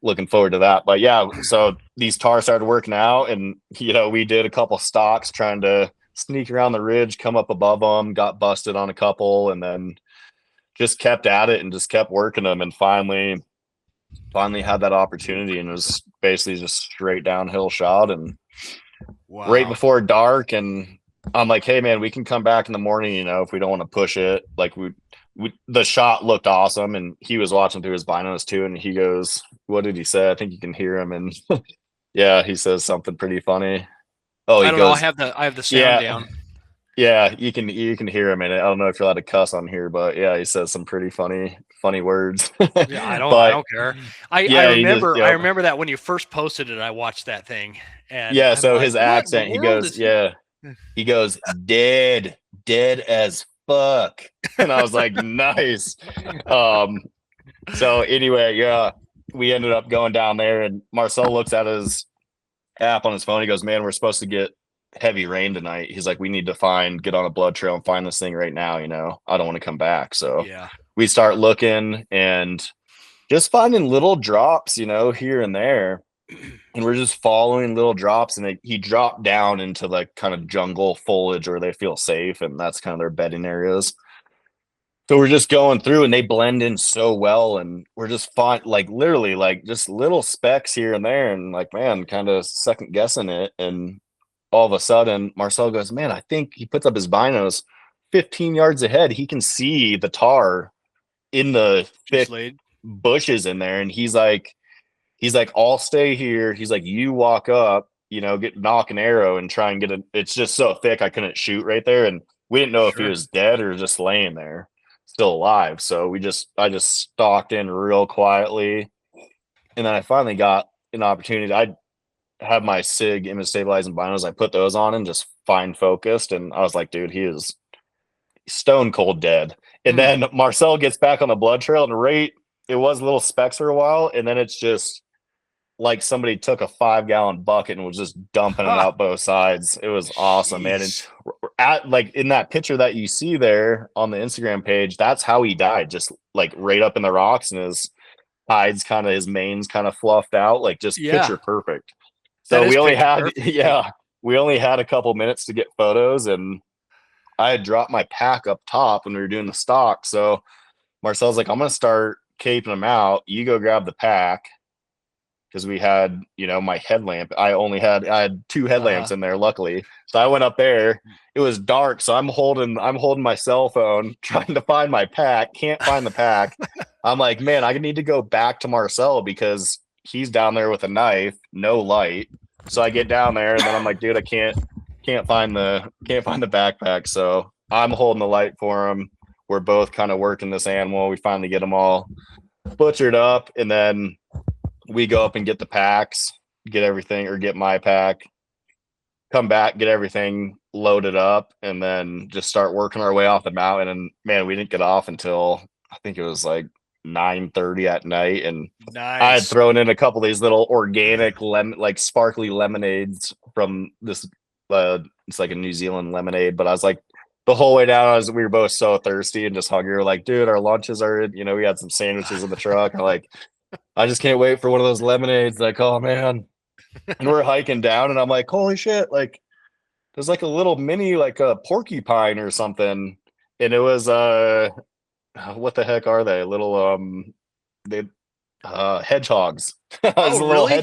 Speaker 3: looking forward to that. But yeah, so these tar started working out, and we did a couple stalks trying to sneak around the ridge, come up above them, got busted on a couple, and then just kept at it and just kept working them, and finally had that opportunity, and it was basically just straight downhill shot. And right before dark, and I'm like, hey man, we can come back in the morning, if we don't want to push it. Like the shot looked awesome, and he was watching through his binos too, and he goes, what did he say? I think you can hear him. And yeah, he says something pretty funny. Oh,
Speaker 1: I don't know. I have the sound down.
Speaker 3: Yeah, you can hear him in it. I don't know if you're allowed to cuss on here, but yeah, he says some pretty funny words.
Speaker 1: Yeah, I don't care. I remember that when you first posted it, I watched that thing. And
Speaker 3: yeah, so his accent, he goes, he goes, dead as fuck. And I was like, nice. So anyway, yeah, we ended up going down there, and Marcel looks at his app on his phone. He goes, man, we're supposed to get heavy rain tonight. He's like, we need to get on a blood trail and find this thing right now. I don't want to come back. So we start looking and just finding little drops, here and there. And we're just following little drops, and he dropped down into like kind of jungle foliage where they feel safe. And that's kind of their bedding areas. So we're just going through, and they blend in so well, and we're just like literally like just little specks here and there, and like, man, kind of second guessing it. And all of a sudden Marcel goes, man, I think he puts up his binos 15 yards ahead. He can see the tar in the thick bushes in there. And he's like, I'll stay here. He's like, you walk up, knock an arrow and try and get it's just so thick I couldn't shoot right there. And we didn't know if he was dead or just laying there still alive. So I just stalked in real quietly, and then I finally got an opportunity. I have my SIG image stabilizing binos. I put those on and just fine focused, and I was like, dude, he is stone cold dead. And then Marcel gets back on the blood trail, and it was little specks for a while, and then it's just like somebody took a 5-gallon bucket and was just dumping it out both sides. It was awesome, man. And in that picture that you see there on the Instagram page, that's how he died, just like right up in the rocks, and his his mane's kind of fluffed out, like just picture perfect. So we only had a couple minutes to get photos, and I had dropped my pack up top when we were doing the stock. So Marcel's like, I'm going to start caping them out. You go grab the pack. Because we had, my headlamp. I had 2 headlamps in there, luckily. So I went up there. It was dark, so I'm holding my cell phone, trying to find my pack. Can't find the pack. I'm like, man, I need to go back to Marcel because he's down there with a knife, no light. So I get down there, and then I'm like, dude, I can't find the backpack. So I'm holding the light for him. We're both kind of working this animal. We finally get them all butchered up, and then we go up and get the packs, get everything, or get my pack, come back, get everything loaded up, and then just start working our way off the mountain. And man, we didn't get off until I think it was like 9:30 at night. And I had thrown in a couple of these little organic sparkly lemonades from this it's like a New Zealand lemonade. But I was like, the whole way down, we were both so thirsty and just hungry. We were like, dude, our lunches are, we had some sandwiches in the truck. I'm like, I just can't wait for one of those lemonades. Like, oh man. And we're hiking down, and I'm like, holy shit, like there's like a little mini, like a porcupine or something. And it was what the heck are they? Little hedgehogs.
Speaker 1: Oh, really?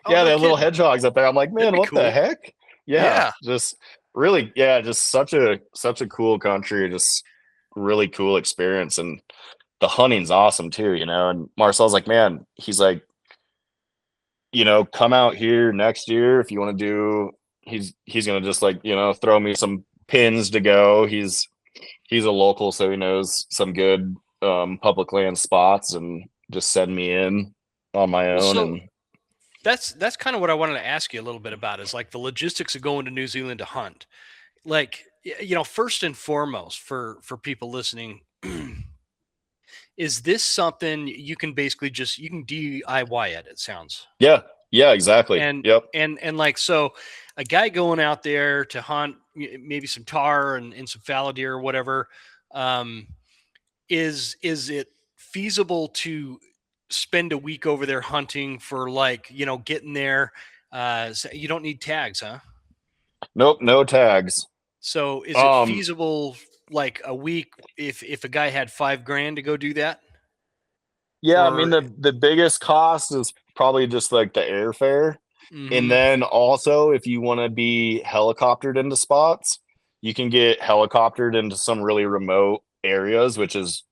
Speaker 3: They have little hedgehogs up there. I'm like, man, what the heck? Yeah, just really, yeah, just such a cool country, just really cool experience, and the hunting's awesome too, you know. And Marcel's like, man, he's like, you know, come out here next year if you want to do. He's gonna just like, you know, throw me some pins to go. He's a local, so he knows some good public land spots, and just send me in on my
Speaker 1: Well,
Speaker 3: own.
Speaker 1: so
Speaker 3: And
Speaker 1: that's kind of what I wanted to ask you a little bit about is like the logistics of going to New Zealand to hunt. Like, first and foremost for people listening, is this something you can basically just you can DIY it? It sounds.
Speaker 3: yeah, yeah, exactly.
Speaker 1: And
Speaker 3: Yep.
Speaker 1: and like so, a guy going out there to hunt maybe some tar and some fallow deer or whatever, um, is it feasible to spend a week over there hunting for like getting there? So you don't need tags, huh?
Speaker 3: Nope, no tags.
Speaker 1: So is it
Speaker 3: Um,
Speaker 1: feasible like a week if a guy had 5 grand to go do that?
Speaker 3: yeah, I mean,
Speaker 1: Or
Speaker 3: the biggest cost is probably just like the airfare. And
Speaker 1: mhm,
Speaker 3: then also, if you want to be helicoptered into spots, you can get helicoptered into some really remote areas, which is,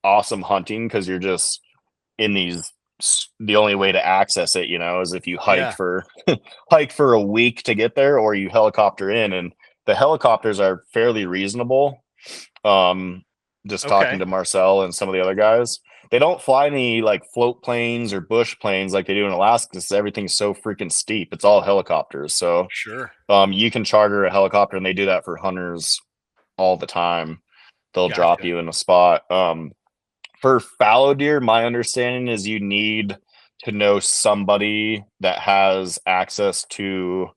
Speaker 3: awesome hunting because you're just in these. The only way to access it, is if you hike
Speaker 1: yeah,
Speaker 3: for hike for a week to get there, or you helicopter in. And the helicopters are fairly reasonable. Um, just talking
Speaker 1: okay,
Speaker 3: to Marcel and some of the other guys, they don't fly any like float planes or bush planes like they do in Alaska because everything's so freaking steep. It's all helicopters. So
Speaker 1: sure,
Speaker 3: you can charter a helicopter, and they do that for hunters all the time. They'll drop
Speaker 1: gotcha.
Speaker 3: you in a spot. For fallow deer, my understanding is you need to know somebody that has access to,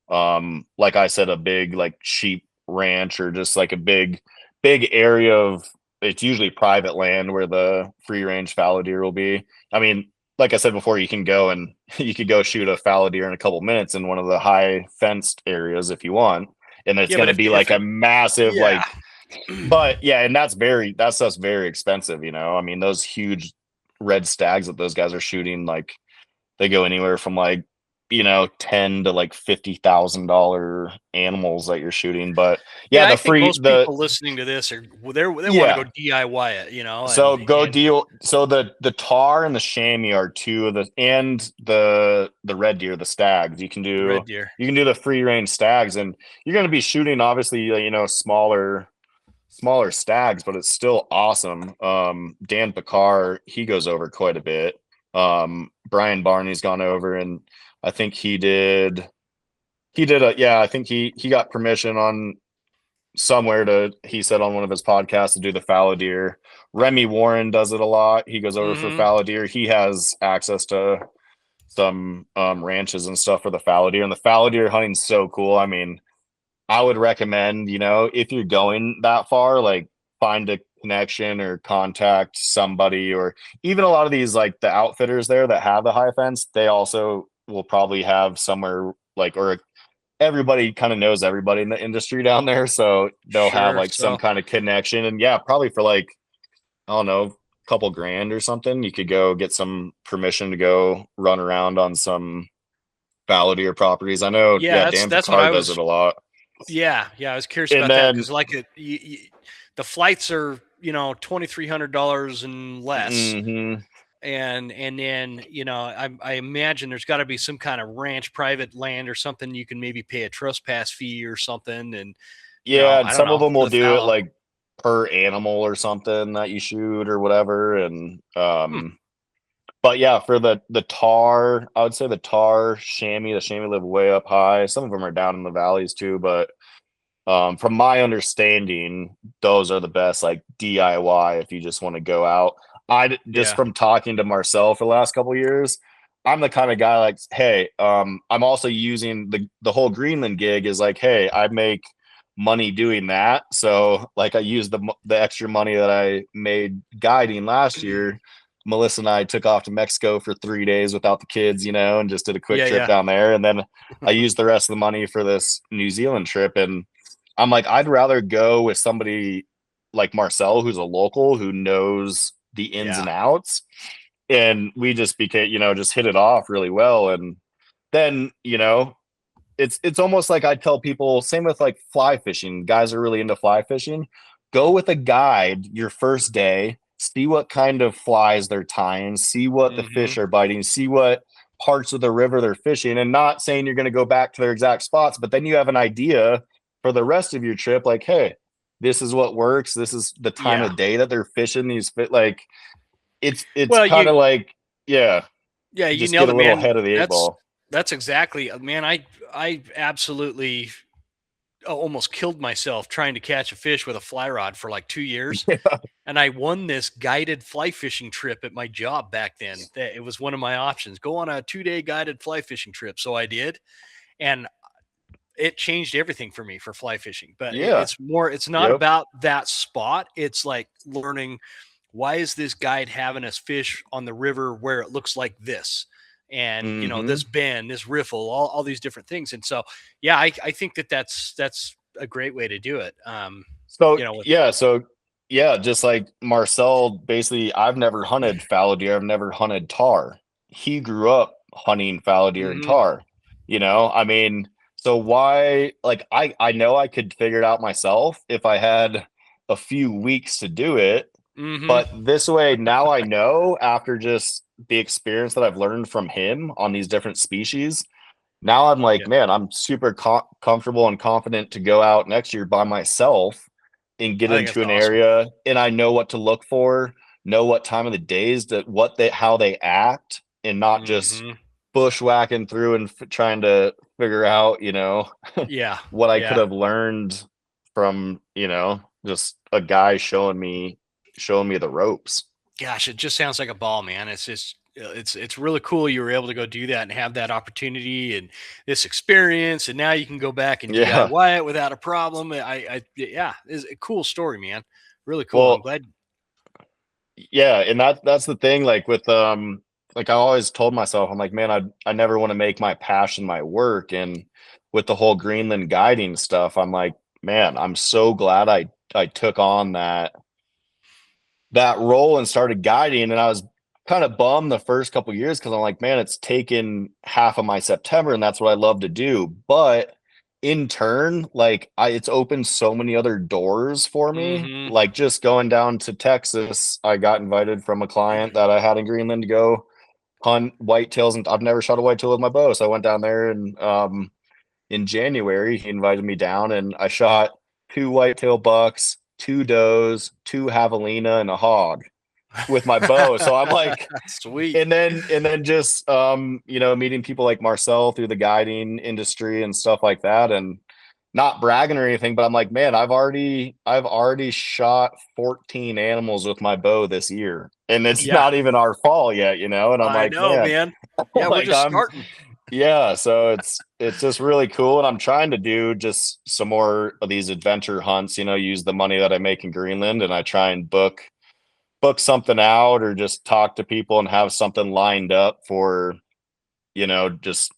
Speaker 3: like I said, a big like sheep ranch, or just like a big area of, it's usually private land where the free range fallow deer will be. I mean, like I said before, you can go and you could go shoot a fallow deer in a couple minutes in one of the high fenced areas if you want, and it's
Speaker 1: Yeah,
Speaker 3: going
Speaker 1: but
Speaker 3: to be
Speaker 1: if
Speaker 3: like
Speaker 1: it
Speaker 3: a massive
Speaker 1: yeah.
Speaker 3: like. But yeah, and that's just very expensive, I mean, those huge red stags that those guys are shooting, like they go anywhere from like, 10 to like $50,000 animals that you're shooting. But yeah,
Speaker 1: Yeah, I
Speaker 3: the
Speaker 1: think
Speaker 3: free
Speaker 1: most
Speaker 3: the
Speaker 1: people listening to this are they wanna go
Speaker 3: yeah.
Speaker 1: DIY it,
Speaker 3: So go
Speaker 1: and
Speaker 3: deal. So the tar and the chamois are two of the, and the red deer, the stags.
Speaker 1: the red deer.
Speaker 3: You can do the free range stags, and you're going to be shooting obviously, smaller stags, but it's still awesome. Dan Picard, he goes over quite a bit. Brian Barney's gone over, and I think I think he got permission on somewhere to, he said on one of his podcasts, to do the fallow deer. Remy Warren does it a lot. He goes over for
Speaker 1: Mhm.
Speaker 3: fallow deer. He has access to some ranches and stuff for the fallow deer, and the fallow deer hunting's so cool. I mean, I would recommend, if you're going that far, like find a connection or contact somebody, or even a lot of these, like the outfitters there that have the high fence, they also will probably have somewhere like, or everybody kind of knows everybody in the industry down there. So they'll have
Speaker 1: Sure,
Speaker 3: like some
Speaker 1: so
Speaker 3: kind of connection. And yeah, probably for like, I don't know, couple grand or something, you could go get some permission to go run around on some fallow deer properties. I know,
Speaker 1: yeah,
Speaker 3: yeah,
Speaker 1: that's
Speaker 3: Dan
Speaker 1: that's what
Speaker 3: Picard
Speaker 1: I
Speaker 3: does it
Speaker 1: was
Speaker 3: a lot.
Speaker 1: yeah, I was curious
Speaker 3: And
Speaker 1: about that
Speaker 3: then,
Speaker 1: because like, the flights are, $2,300 and less.
Speaker 3: mhm.
Speaker 1: And then I imagine there's got to be some kind of ranch, private land or something you can maybe pay a trespass fee or something, and
Speaker 3: Yeah, and
Speaker 1: I don't
Speaker 3: some of
Speaker 1: know
Speaker 3: them
Speaker 1: for
Speaker 3: will
Speaker 1: the
Speaker 3: do it
Speaker 1: fallow.
Speaker 3: like per animal or something that you shoot or whatever. And
Speaker 1: Hmm,
Speaker 3: but yeah, for the tar, I would say the chamois live way up high. Some of them are down in the valleys too, but from my understanding, those are the best like DIY if you just want to go out. Just
Speaker 1: yeah,
Speaker 3: from talking to Marcel for the last couple of years, I'm the kind of guy like, hey, I'm also using the whole Greenland gig is like, hey, I make money doing that. So like I used the extra money that I made guiding last year. Melissa and I took off to Mexico for 3 days without the kids, and just did a quick
Speaker 1: yeah,
Speaker 3: trip
Speaker 1: yeah,
Speaker 3: down there. And then I used the rest of the money for this New Zealand trip. And I'm like, I'd rather go with somebody like Marcel, who's a local, who knows the ins
Speaker 1: yeah.
Speaker 3: and outs. And we just became, just hit it off really well. And then, it's almost like I tell people, same with like fly fishing. Guys are really into fly fishing. Go with a guide your first day, see what kind of flies they're tying, see what the
Speaker 1: Mm-hmm.
Speaker 3: fish are biting, see what parts of the river they're fishing, and not saying you're going to go back to their exact spots, but then you have an idea for the rest of your trip. Like, hey, this is what works. This is the time
Speaker 1: Yeah.
Speaker 3: of day that they're fishing these fit. Like, it's
Speaker 1: Well,
Speaker 3: kind of like, yeah,
Speaker 1: yeah, you
Speaker 3: just get
Speaker 1: nailed
Speaker 3: a
Speaker 1: it,
Speaker 3: little
Speaker 1: man.
Speaker 3: ahead of the eight ball.
Speaker 1: That's exactly, man. I absolutely almost killed myself trying to catch a fish with a fly rod for like 2 years. And I won this guided fly fishing trip at my job back then. It was one of my options. Go on a 2-day guided fly fishing trip. So I did. And it changed everything for me for fly fishing. But
Speaker 3: Yeah.
Speaker 1: it's not
Speaker 3: Yep.
Speaker 1: about that spot. It's like learning, why is this guide having us fish on the river where it looks like this? And,
Speaker 3: Hmm.
Speaker 1: this bend, this riffle, all these different things. And so, yeah, I think that's a great way to do it.
Speaker 3: So
Speaker 1: With,
Speaker 3: yeah, just like Marcel, basically, I've never hunted fallow deer. I've never hunted tar. He grew up hunting fallow deer and
Speaker 1: hmm
Speaker 3: tar. I mean, so why? Like, I know I could figure it out myself if I had a few weeks to do it.
Speaker 1: hmm
Speaker 3: But this way, now I know after just the experience that I've learned from him on these different species. Now I'm like,
Speaker 1: yeah,
Speaker 3: man, I'm super comfortable and confident to go out next year by myself and get
Speaker 1: I think
Speaker 3: into
Speaker 1: that's
Speaker 3: an
Speaker 1: awesome.
Speaker 3: area, and I know what to look for, know what time of the days that how they act, and not just
Speaker 1: hmm
Speaker 3: bushwhacking through and trying to figure out,
Speaker 1: Yeah.
Speaker 3: what I could
Speaker 1: Yeah.
Speaker 3: have learned from, just a guy showing me the ropes.
Speaker 1: Gosh, it just sounds like a ball, man. It's just it's really cool you were able to go do that and have that opportunity and this experience, and now you can go back and
Speaker 3: Yeah.
Speaker 1: DIY it without a problem. Yeah, it's a cool story, man. Really cool. I'm
Speaker 3: Well,
Speaker 1: glad.
Speaker 3: yeah, and that's the thing, like with like I always told myself, I'm like, man, I never want to make my passion my work. And with the whole Greenland guiding stuff, I'm like, man, I'm so glad I took on that role and started guiding. And I was kind of bummed the first couple years because I'm like, man, it's taken half of my September, and that's what I love to do. But in turn, like it's opened so many other doors for me.
Speaker 1: Hmm
Speaker 3: Like just going down to Texas, I got invited from a client that I had in Greenland to go hunt whitetails, and I've never shot a whitetail with my bow. So I went down there, and in January, he invited me down, and I shot two whitetail bucks, two does, two javelina, and a hog with my bow. So I'm like,
Speaker 1: Sweet.
Speaker 3: and then just meeting people like Marcel through the guiding industry and stuff like that, and not bragging or anything, but I'm like, man, I've already shot 14 animals with my bow this year, and it's
Speaker 1: Yeah,
Speaker 3: not even our fall yet, and I'm
Speaker 1: I
Speaker 3: like,
Speaker 1: know,
Speaker 3: man,
Speaker 1: man. Yeah, we're
Speaker 3: like
Speaker 1: just starting.
Speaker 3: yeah, so it's just really cool, and I'm trying to do just some more of these adventure hunts, use the money that I make in Greenland, and I try and book something out or just talk to people and have something lined up for, just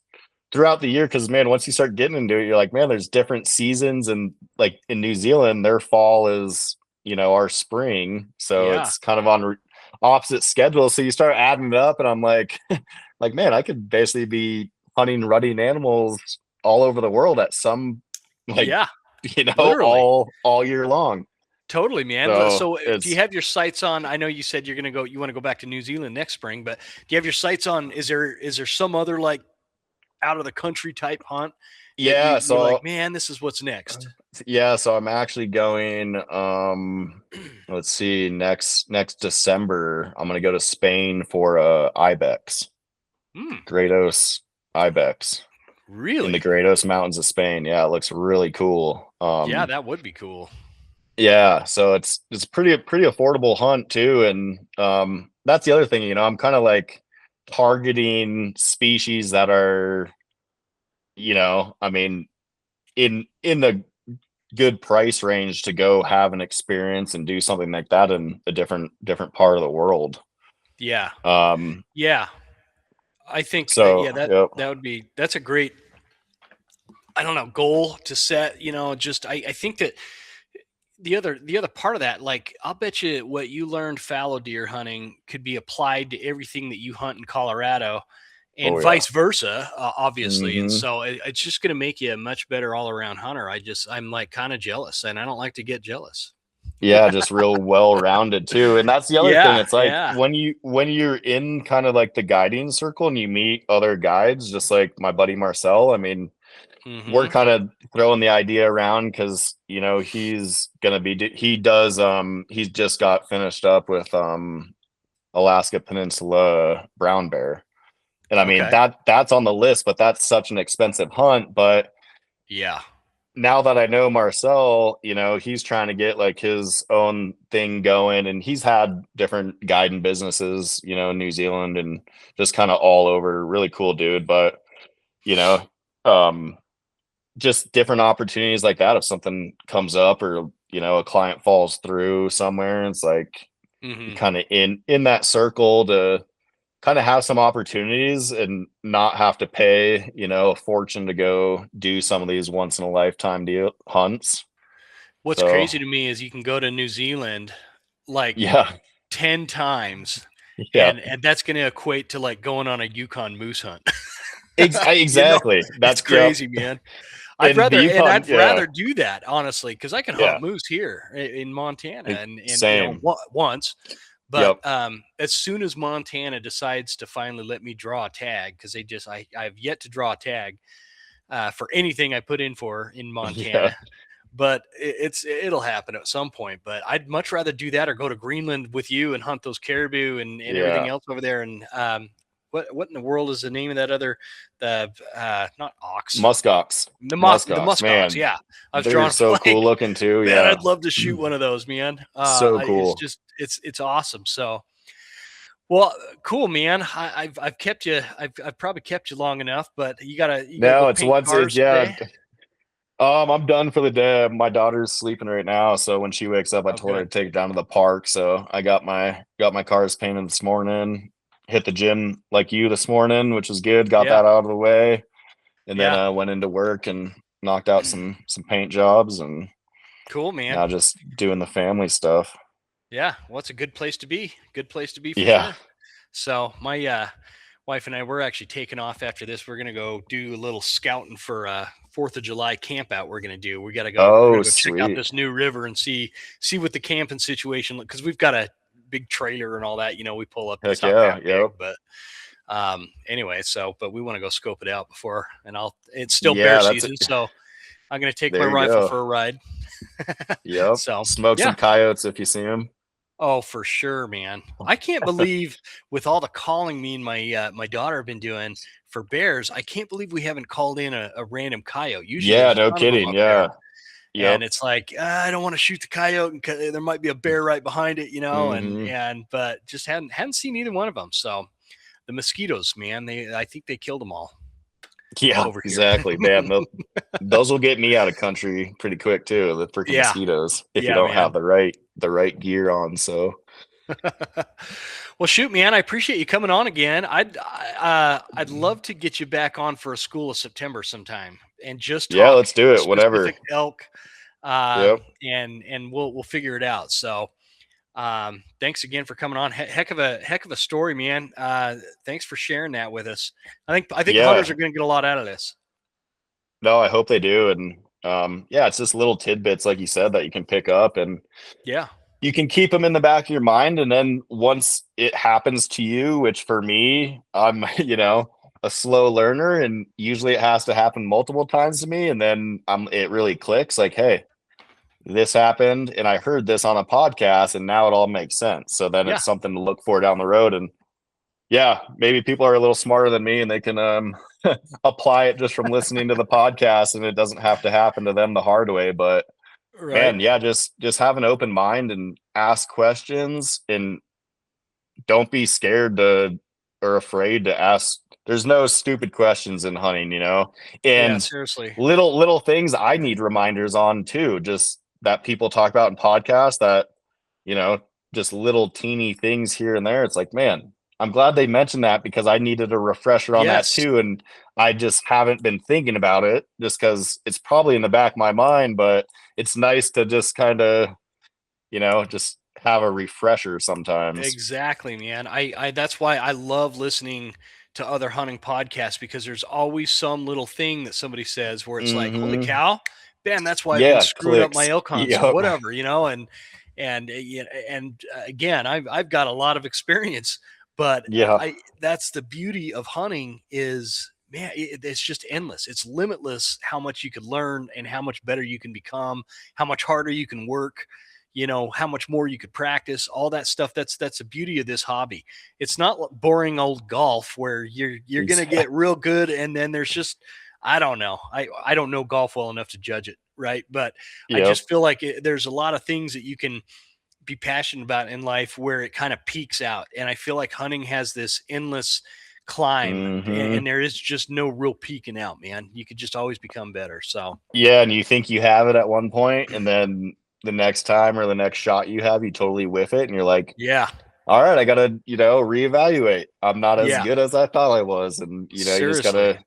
Speaker 3: throughout the year. Cause man, once you start getting into it, you're like, man, there's different seasons, and like in New Zealand, their fall is, our spring. So
Speaker 1: Yeah,
Speaker 3: it's kind of on opposite schedule. So you start adding it up, and I'm like, like, man, I could basically be hunting rutting animals all over the world at some, like,
Speaker 1: yeah, literally.
Speaker 3: all year long.
Speaker 1: Totally, man.
Speaker 3: So
Speaker 1: So, do you
Speaker 3: it's,
Speaker 1: have your sights on? I know you said you want to go back to New Zealand next spring, but do you have your sights on? Is there some other like out of the country type hunt that
Speaker 3: yeah.
Speaker 1: you're like,
Speaker 3: So
Speaker 1: man, this is what's next?
Speaker 3: yeah, so I'm actually going let's see, next December I'm gonna go to Spain for ibex,
Speaker 1: Hmm,
Speaker 3: Greatos ibex in the
Speaker 1: really?
Speaker 3: Greatos Mountains of Spain. Yeah, it looks really cool.
Speaker 1: Yeah, that would be cool.
Speaker 3: Yeah, so it's pretty affordable hunt too, and that's the other thing, I'm kind of like targeting species that are, I mean, in the good price range to go have an experience and do something like that in a different part of the world.
Speaker 1: Yeah,
Speaker 3: Um,
Speaker 1: yeah. I think
Speaker 3: so
Speaker 1: yeah,
Speaker 3: yep.
Speaker 1: that's a great, I don't know, goal to set. Just I think that the other part of that, like, I'll bet you what you learned fallow deer hunting could be applied to everything that you hunt in Colorado. and
Speaker 3: Oh, yeah.
Speaker 1: vice versa, obviously. And
Speaker 3: Mhm.
Speaker 1: so it's just going to make you a much better all around hunter. I'm like kind of jealous, and I don't like to get jealous.
Speaker 3: Yeah, just real well-rounded too. And that's the other thing.
Speaker 1: Yeah.
Speaker 3: It's like
Speaker 1: Yeah.
Speaker 3: when you're in kind of like the guiding circle and you meet other guides, just like my buddy Marcel. I mean, we're
Speaker 1: Hmm.
Speaker 3: kind of throwing the idea around because he's gonna be he does he's just got finished up with Alaska Peninsula brown bear. And I mean
Speaker 1: Okay.
Speaker 3: that's on the list, but that's such an expensive hunt. But
Speaker 1: Yeah.
Speaker 3: now that I know Marcel, he's trying to get like his own thing going, and he's had different guiding businesses, in New Zealand and just kind of all over. Really cool dude. But, you know, um, just different opportunities like that. If something comes up or, a client falls through somewhere, it's like you
Speaker 1: Hmm.
Speaker 3: kind of in that circle to kind of have some opportunities and not have to pay, a fortune to go do some of these once in a lifetime deal hunts.
Speaker 1: What's
Speaker 3: So
Speaker 1: crazy to me is you can go to New Zealand like
Speaker 3: yeah,
Speaker 1: 10 times,
Speaker 3: yeah,
Speaker 1: and that's going to equate to like going on a Yukon moose hunt. You know,
Speaker 3: exactly.
Speaker 1: it's
Speaker 3: That's yep.
Speaker 1: crazy, man.
Speaker 3: In the Yukon,
Speaker 1: I'd
Speaker 3: yeah,
Speaker 1: rather do that honestly, because I can hunt
Speaker 3: yeah,
Speaker 1: moose here in Montana, and
Speaker 3: same.
Speaker 1: once, but
Speaker 3: Yep.
Speaker 1: as soon as Montana decides to finally let me draw a tag, because I've yet to draw a tag for anything I put in for in
Speaker 3: Yeah,
Speaker 1: Montana, but it'll happen at some point. But I'd much rather do that or go to Greenland with you and hunt those caribou and everything
Speaker 3: yeah.
Speaker 1: else over there. And what in the world is the name of that other the not ox,
Speaker 3: Muskox,
Speaker 1: the
Speaker 3: muskox,
Speaker 1: muskox?
Speaker 3: man,
Speaker 1: Yeah, I was
Speaker 3: they're
Speaker 1: drawing a
Speaker 3: so
Speaker 1: blank.
Speaker 3: cool looking too.
Speaker 1: Man,
Speaker 3: Yeah,
Speaker 1: I'd love to shoot one of those, man.
Speaker 3: so cool.
Speaker 1: It's awesome. So well, cool, man. I've kept you. I've probably kept you long enough, but you gotta go
Speaker 3: No, it's
Speaker 1: paint
Speaker 3: once it,
Speaker 1: cars
Speaker 3: yeah.
Speaker 1: today.
Speaker 3: I'm done for the day. My daughter's sleeping right now, so when she wakes up, I
Speaker 1: Oh,
Speaker 3: told her
Speaker 1: good.
Speaker 3: to take her down to the park. So I got my cars painted this morning. Hit the gym like you this morning, which was good. Got
Speaker 1: Yeah,
Speaker 3: that out of the way, and then
Speaker 1: yeah.
Speaker 3: went into work and knocked out some paint jobs, and
Speaker 1: Cool, man.
Speaker 3: now just doing the family stuff.
Speaker 1: Yeah, well, it's a good place to be. Good place to be for
Speaker 3: Yeah.
Speaker 1: sure. So my wife and I, we're actually taking off after this. We're gonna go do a little scouting for 4th of July camp out. We're gonna do. We're
Speaker 3: Oh,
Speaker 1: gonna go check out
Speaker 3: sweet.
Speaker 1: this new river and see what the camping situation because we've got a big trailer and all that. We pull up. It's
Speaker 3: Heck
Speaker 1: not
Speaker 3: yeah.
Speaker 1: that big,
Speaker 3: Yep.
Speaker 1: but anyway. So, but we want to go scope it out before, and it's still bear
Speaker 3: Yeah, that's it.
Speaker 1: season, so I'm gonna take my
Speaker 3: There you
Speaker 1: rifle
Speaker 3: go.
Speaker 1: for a ride.
Speaker 3: Yep.
Speaker 1: So
Speaker 3: Smoke some
Speaker 1: yeah.
Speaker 3: coyotes if you see them.
Speaker 1: Oh, for sure, man. I can't believe with all the calling me and my daughter have been doing for bears, I can't believe we haven't called in a random coyote. Usually
Speaker 3: Yeah,
Speaker 1: there's a
Speaker 3: no
Speaker 1: ton of them
Speaker 3: kidding.
Speaker 1: up there.
Speaker 3: Yeah.
Speaker 1: And
Speaker 3: Yep.
Speaker 1: it's like, I don't want to shoot the coyote and there might be a bear right behind it,
Speaker 3: Hmm.
Speaker 1: but just hadn't seen either one of them. So the mosquitoes, man, I think they killed them all
Speaker 3: Yeah,
Speaker 1: over here.
Speaker 3: exactly. Man, those will get me out of country pretty quick too. The freaking
Speaker 1: Yeah.
Speaker 3: mosquitoes if you
Speaker 1: Yeah,
Speaker 3: don't
Speaker 1: man.
Speaker 3: have the right gear on. So
Speaker 1: Well, shoot, man, I appreciate you coming on again. I'd love to get you back on for a School of September sometime and just
Speaker 3: yeah,
Speaker 1: talk
Speaker 3: let's do it. Whatever.
Speaker 1: specific elk,
Speaker 3: Yep.
Speaker 1: and we'll figure it out. So, thanks again for coming on. Heck of a story, man. Thanks for sharing that with us. I think hunters
Speaker 3: Yeah.
Speaker 1: are going to get a lot out of this.
Speaker 3: No, I hope they do. And yeah, it's just little tidbits like you said that you can pick up and
Speaker 1: Yeah,
Speaker 3: you can keep them in the back of your mind. And then once it happens to you, which for me, I'm, a slow learner and usually it has to happen multiple times to me. And then it really clicks like, hey, this happened and I heard this on a podcast and now it all makes sense. So then
Speaker 1: yeah,
Speaker 3: it's something to look for down the road. And yeah, maybe people are a little smarter than me and they can apply it just from listening to the podcast and it doesn't have to happen to them the hard way. But
Speaker 1: right.
Speaker 3: man, yeah, just have an open mind and ask questions and don't be scared to or afraid to ask. There's no stupid questions in hunting,
Speaker 1: Yeah,
Speaker 3: and
Speaker 1: seriously.
Speaker 3: little things I need reminders on too, just that people talk about in podcasts that, you know, just little teeny things here and there. It's like, man, I'm glad they mentioned that because I needed a refresher on that
Speaker 1: Yes,
Speaker 3: too. And I just haven't been thinking about it just because it's probably in the back of my mind, but it's nice to just kind of, just have a refresher sometimes.
Speaker 1: exactly, man. I that's why I love listening to other hunting podcasts because there's always some little thing that somebody says where it's like, holy
Speaker 3: Mhm.
Speaker 1: cow, man, that's why I've been
Speaker 3: Yeah,
Speaker 1: screwing up my
Speaker 3: clicks.
Speaker 1: elk hunts or
Speaker 3: Yep.
Speaker 1: whatever, again, I've got a lot of experience, but
Speaker 3: Yeah.
Speaker 1: that's the beauty of hunting is, man, it's just endless. It's limitless how much you could learn and how much better you can become, how much harder you can work, how much more you could practice, all that stuff. That's the beauty of this hobby. It's not boring old golf where you're going to get real good. And then there's just, I don't know. I don't know golf well enough to judge it. Right. But I
Speaker 3: Yep.
Speaker 1: just feel like there's a lot of things that you can be passionate about in life where it kind of peaks out. And I feel like hunting has this endless climb
Speaker 3: Mhm.
Speaker 1: and there is just no real peaking out, man. You could just always become better. So
Speaker 3: Yeah, and you think you have it at one point, and then the next time or the next shot you have, you totally whiff it, and you're like,
Speaker 1: yeah,
Speaker 3: all right, I gotta, reevaluate. I'm not as
Speaker 1: yeah,
Speaker 3: good as I thought I was. And you just
Speaker 1: seriously.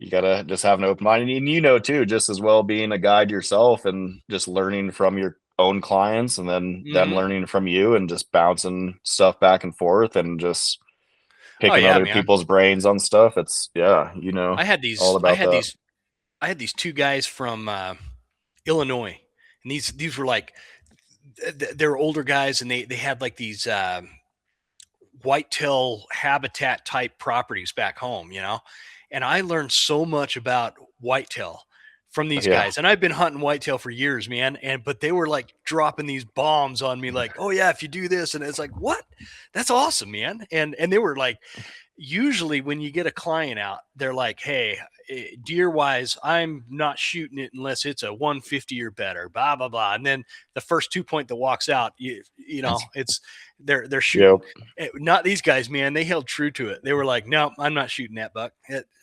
Speaker 3: gotta just have an open mind. And too, just as well being a guide yourself and just learning from your own clients and then them
Speaker 1: Mhm.
Speaker 3: learning from you and just bouncing stuff back and forth and just
Speaker 1: Oh
Speaker 3: picking
Speaker 1: yeah,
Speaker 3: other
Speaker 1: man.
Speaker 3: people's brains on stuff. It's
Speaker 1: I had
Speaker 3: all
Speaker 1: these I
Speaker 3: about
Speaker 1: had
Speaker 3: that.
Speaker 1: these I had these two guys from Illinois, and these were like they were older guys, and they had like these whitetail habitat type properties back home, and I learned so much about whitetail from these
Speaker 3: Yeah.
Speaker 1: guys. And I've been hunting whitetail for years, man. But they were like dropping these bombs on me, like, oh yeah, if you do this, and it's like, what? That's awesome, man. And they were like, usually when you get a client out, they're like, hey, deer wise, I'm not shooting it unless it's a 150 or better, blah blah blah. And then the first 2 point that walks out, it's they're shooting.
Speaker 3: Yep.
Speaker 1: Not these guys, man. They held true to it. They were like, no, I'm not shooting that buck.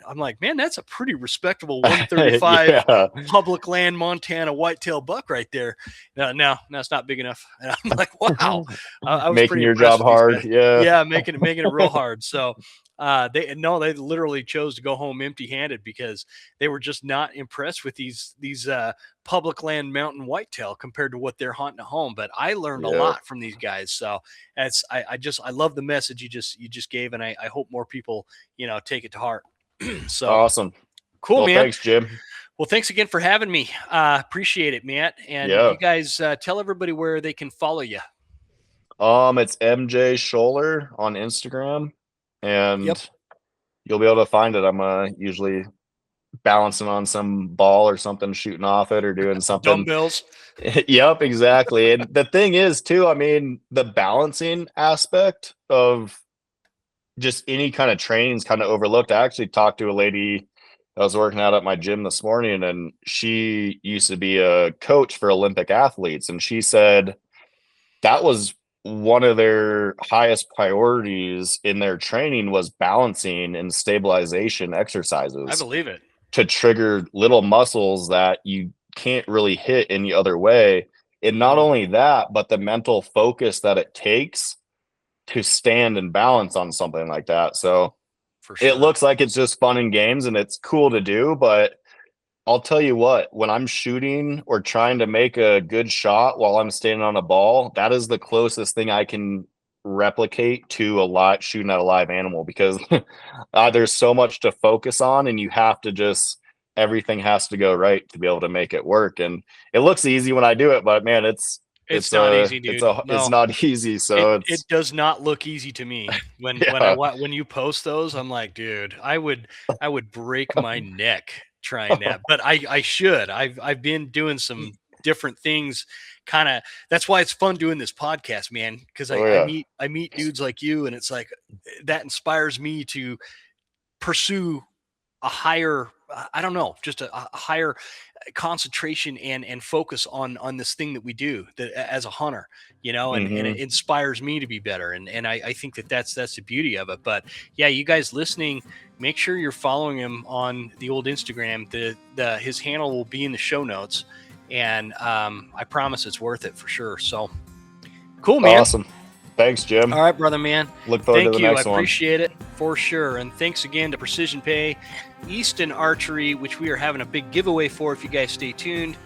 Speaker 1: I'm like, man, that's a pretty respectable 135
Speaker 3: Yeah.
Speaker 1: public land Montana whitetail buck right there. No, it's not big enough. And I'm like, wow. I was
Speaker 3: Making
Speaker 1: pretty
Speaker 3: your
Speaker 1: impressed
Speaker 3: job
Speaker 1: with these
Speaker 3: hard.
Speaker 1: guys.
Speaker 3: Yeah.
Speaker 1: Yeah, making it real hard. So they literally chose to go home empty-handed because they were just not impressed with these public land mountain whitetail compared to what they're hunting at home. But I learned a
Speaker 3: Yeah.
Speaker 1: lot from these guys. So I love the message you just gave, and I hope more people take it to heart. So
Speaker 3: Awesome.
Speaker 1: cool,
Speaker 3: Well,
Speaker 1: man.
Speaker 3: thanks, Jim.
Speaker 1: Well, thanks again for having me. Appreciate it, Matt. And
Speaker 3: Yeah.
Speaker 1: you guys tell everybody where they can follow you.
Speaker 3: It's MJ Schoeller on Instagram, and
Speaker 1: Yep.
Speaker 3: you'll be able to find it. I'm usually balancing on some ball or something, shooting off it, or doing something.
Speaker 1: Dumbbells.
Speaker 3: Yep, exactly. And the thing is, too, I mean, the balancing aspect of just any kind of training is kind of overlooked. I actually talked to a lady that was working out at my gym this morning, and she used to be a coach for Olympic athletes, and she said that was one of their highest priorities in their training was balancing and stabilization
Speaker 1: I
Speaker 3: exercises
Speaker 1: believe it.
Speaker 3: to trigger little muscles that you can't really hit any other way. And not only that, but the mental focus that it takes to stand and balance on something like that. So
Speaker 1: For sure.
Speaker 3: it looks like it's just fun and games and it's cool to do, but I'll tell you what, when I'm shooting or trying to make a good shot while I'm standing on a ball, that is the closest thing I can replicate to shooting at a live animal, because there's so much to focus on, and you have to everything has to go right to be able to make it work. And it looks easy when I do it, but man, it's
Speaker 1: not easy, dude.
Speaker 3: It's not easy. So
Speaker 1: it does not look easy to me when you post those. I'm like, dude, I would break my neck trying that, but I should. I've been doing some different things. Kind of, that's why it's fun doing this podcast, man. Because I meet dudes like you, and it's like that inspires me to pursue a higher, I don't know, just a higher concentration and focus on this thing that we do as a hunter, and it inspires me to be better. And I think that's the beauty of it. But yeah, you guys listening, make sure you're following him on the old Instagram. His handle will be in the show notes, and I promise it's worth it for sure. So cool, man.
Speaker 3: Awesome. Thanks, Jim.
Speaker 1: All right, brother, man.
Speaker 3: Look forward to the next
Speaker 1: one.
Speaker 3: one.
Speaker 1: I appreciate it for sure. And thanks again to Precision Pay, Easton Archery, which we are having a big giveaway for if you guys stay tuned,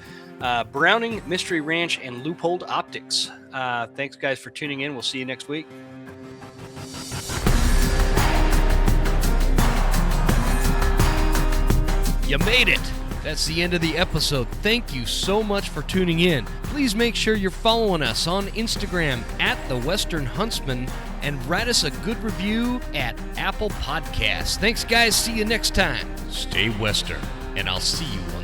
Speaker 1: Browning Mystery Ranch, and Leupold Optics. Thanks, guys, for tuning in. We'll see you next week.
Speaker 2: You made it! That's the end of the episode. Thank you so much for tuning in. Please make sure you're following us on Instagram at The Western Huntsman and write us a good review at Apple Podcasts. Thanks, guys. See you next time. Stay Western, and I'll see you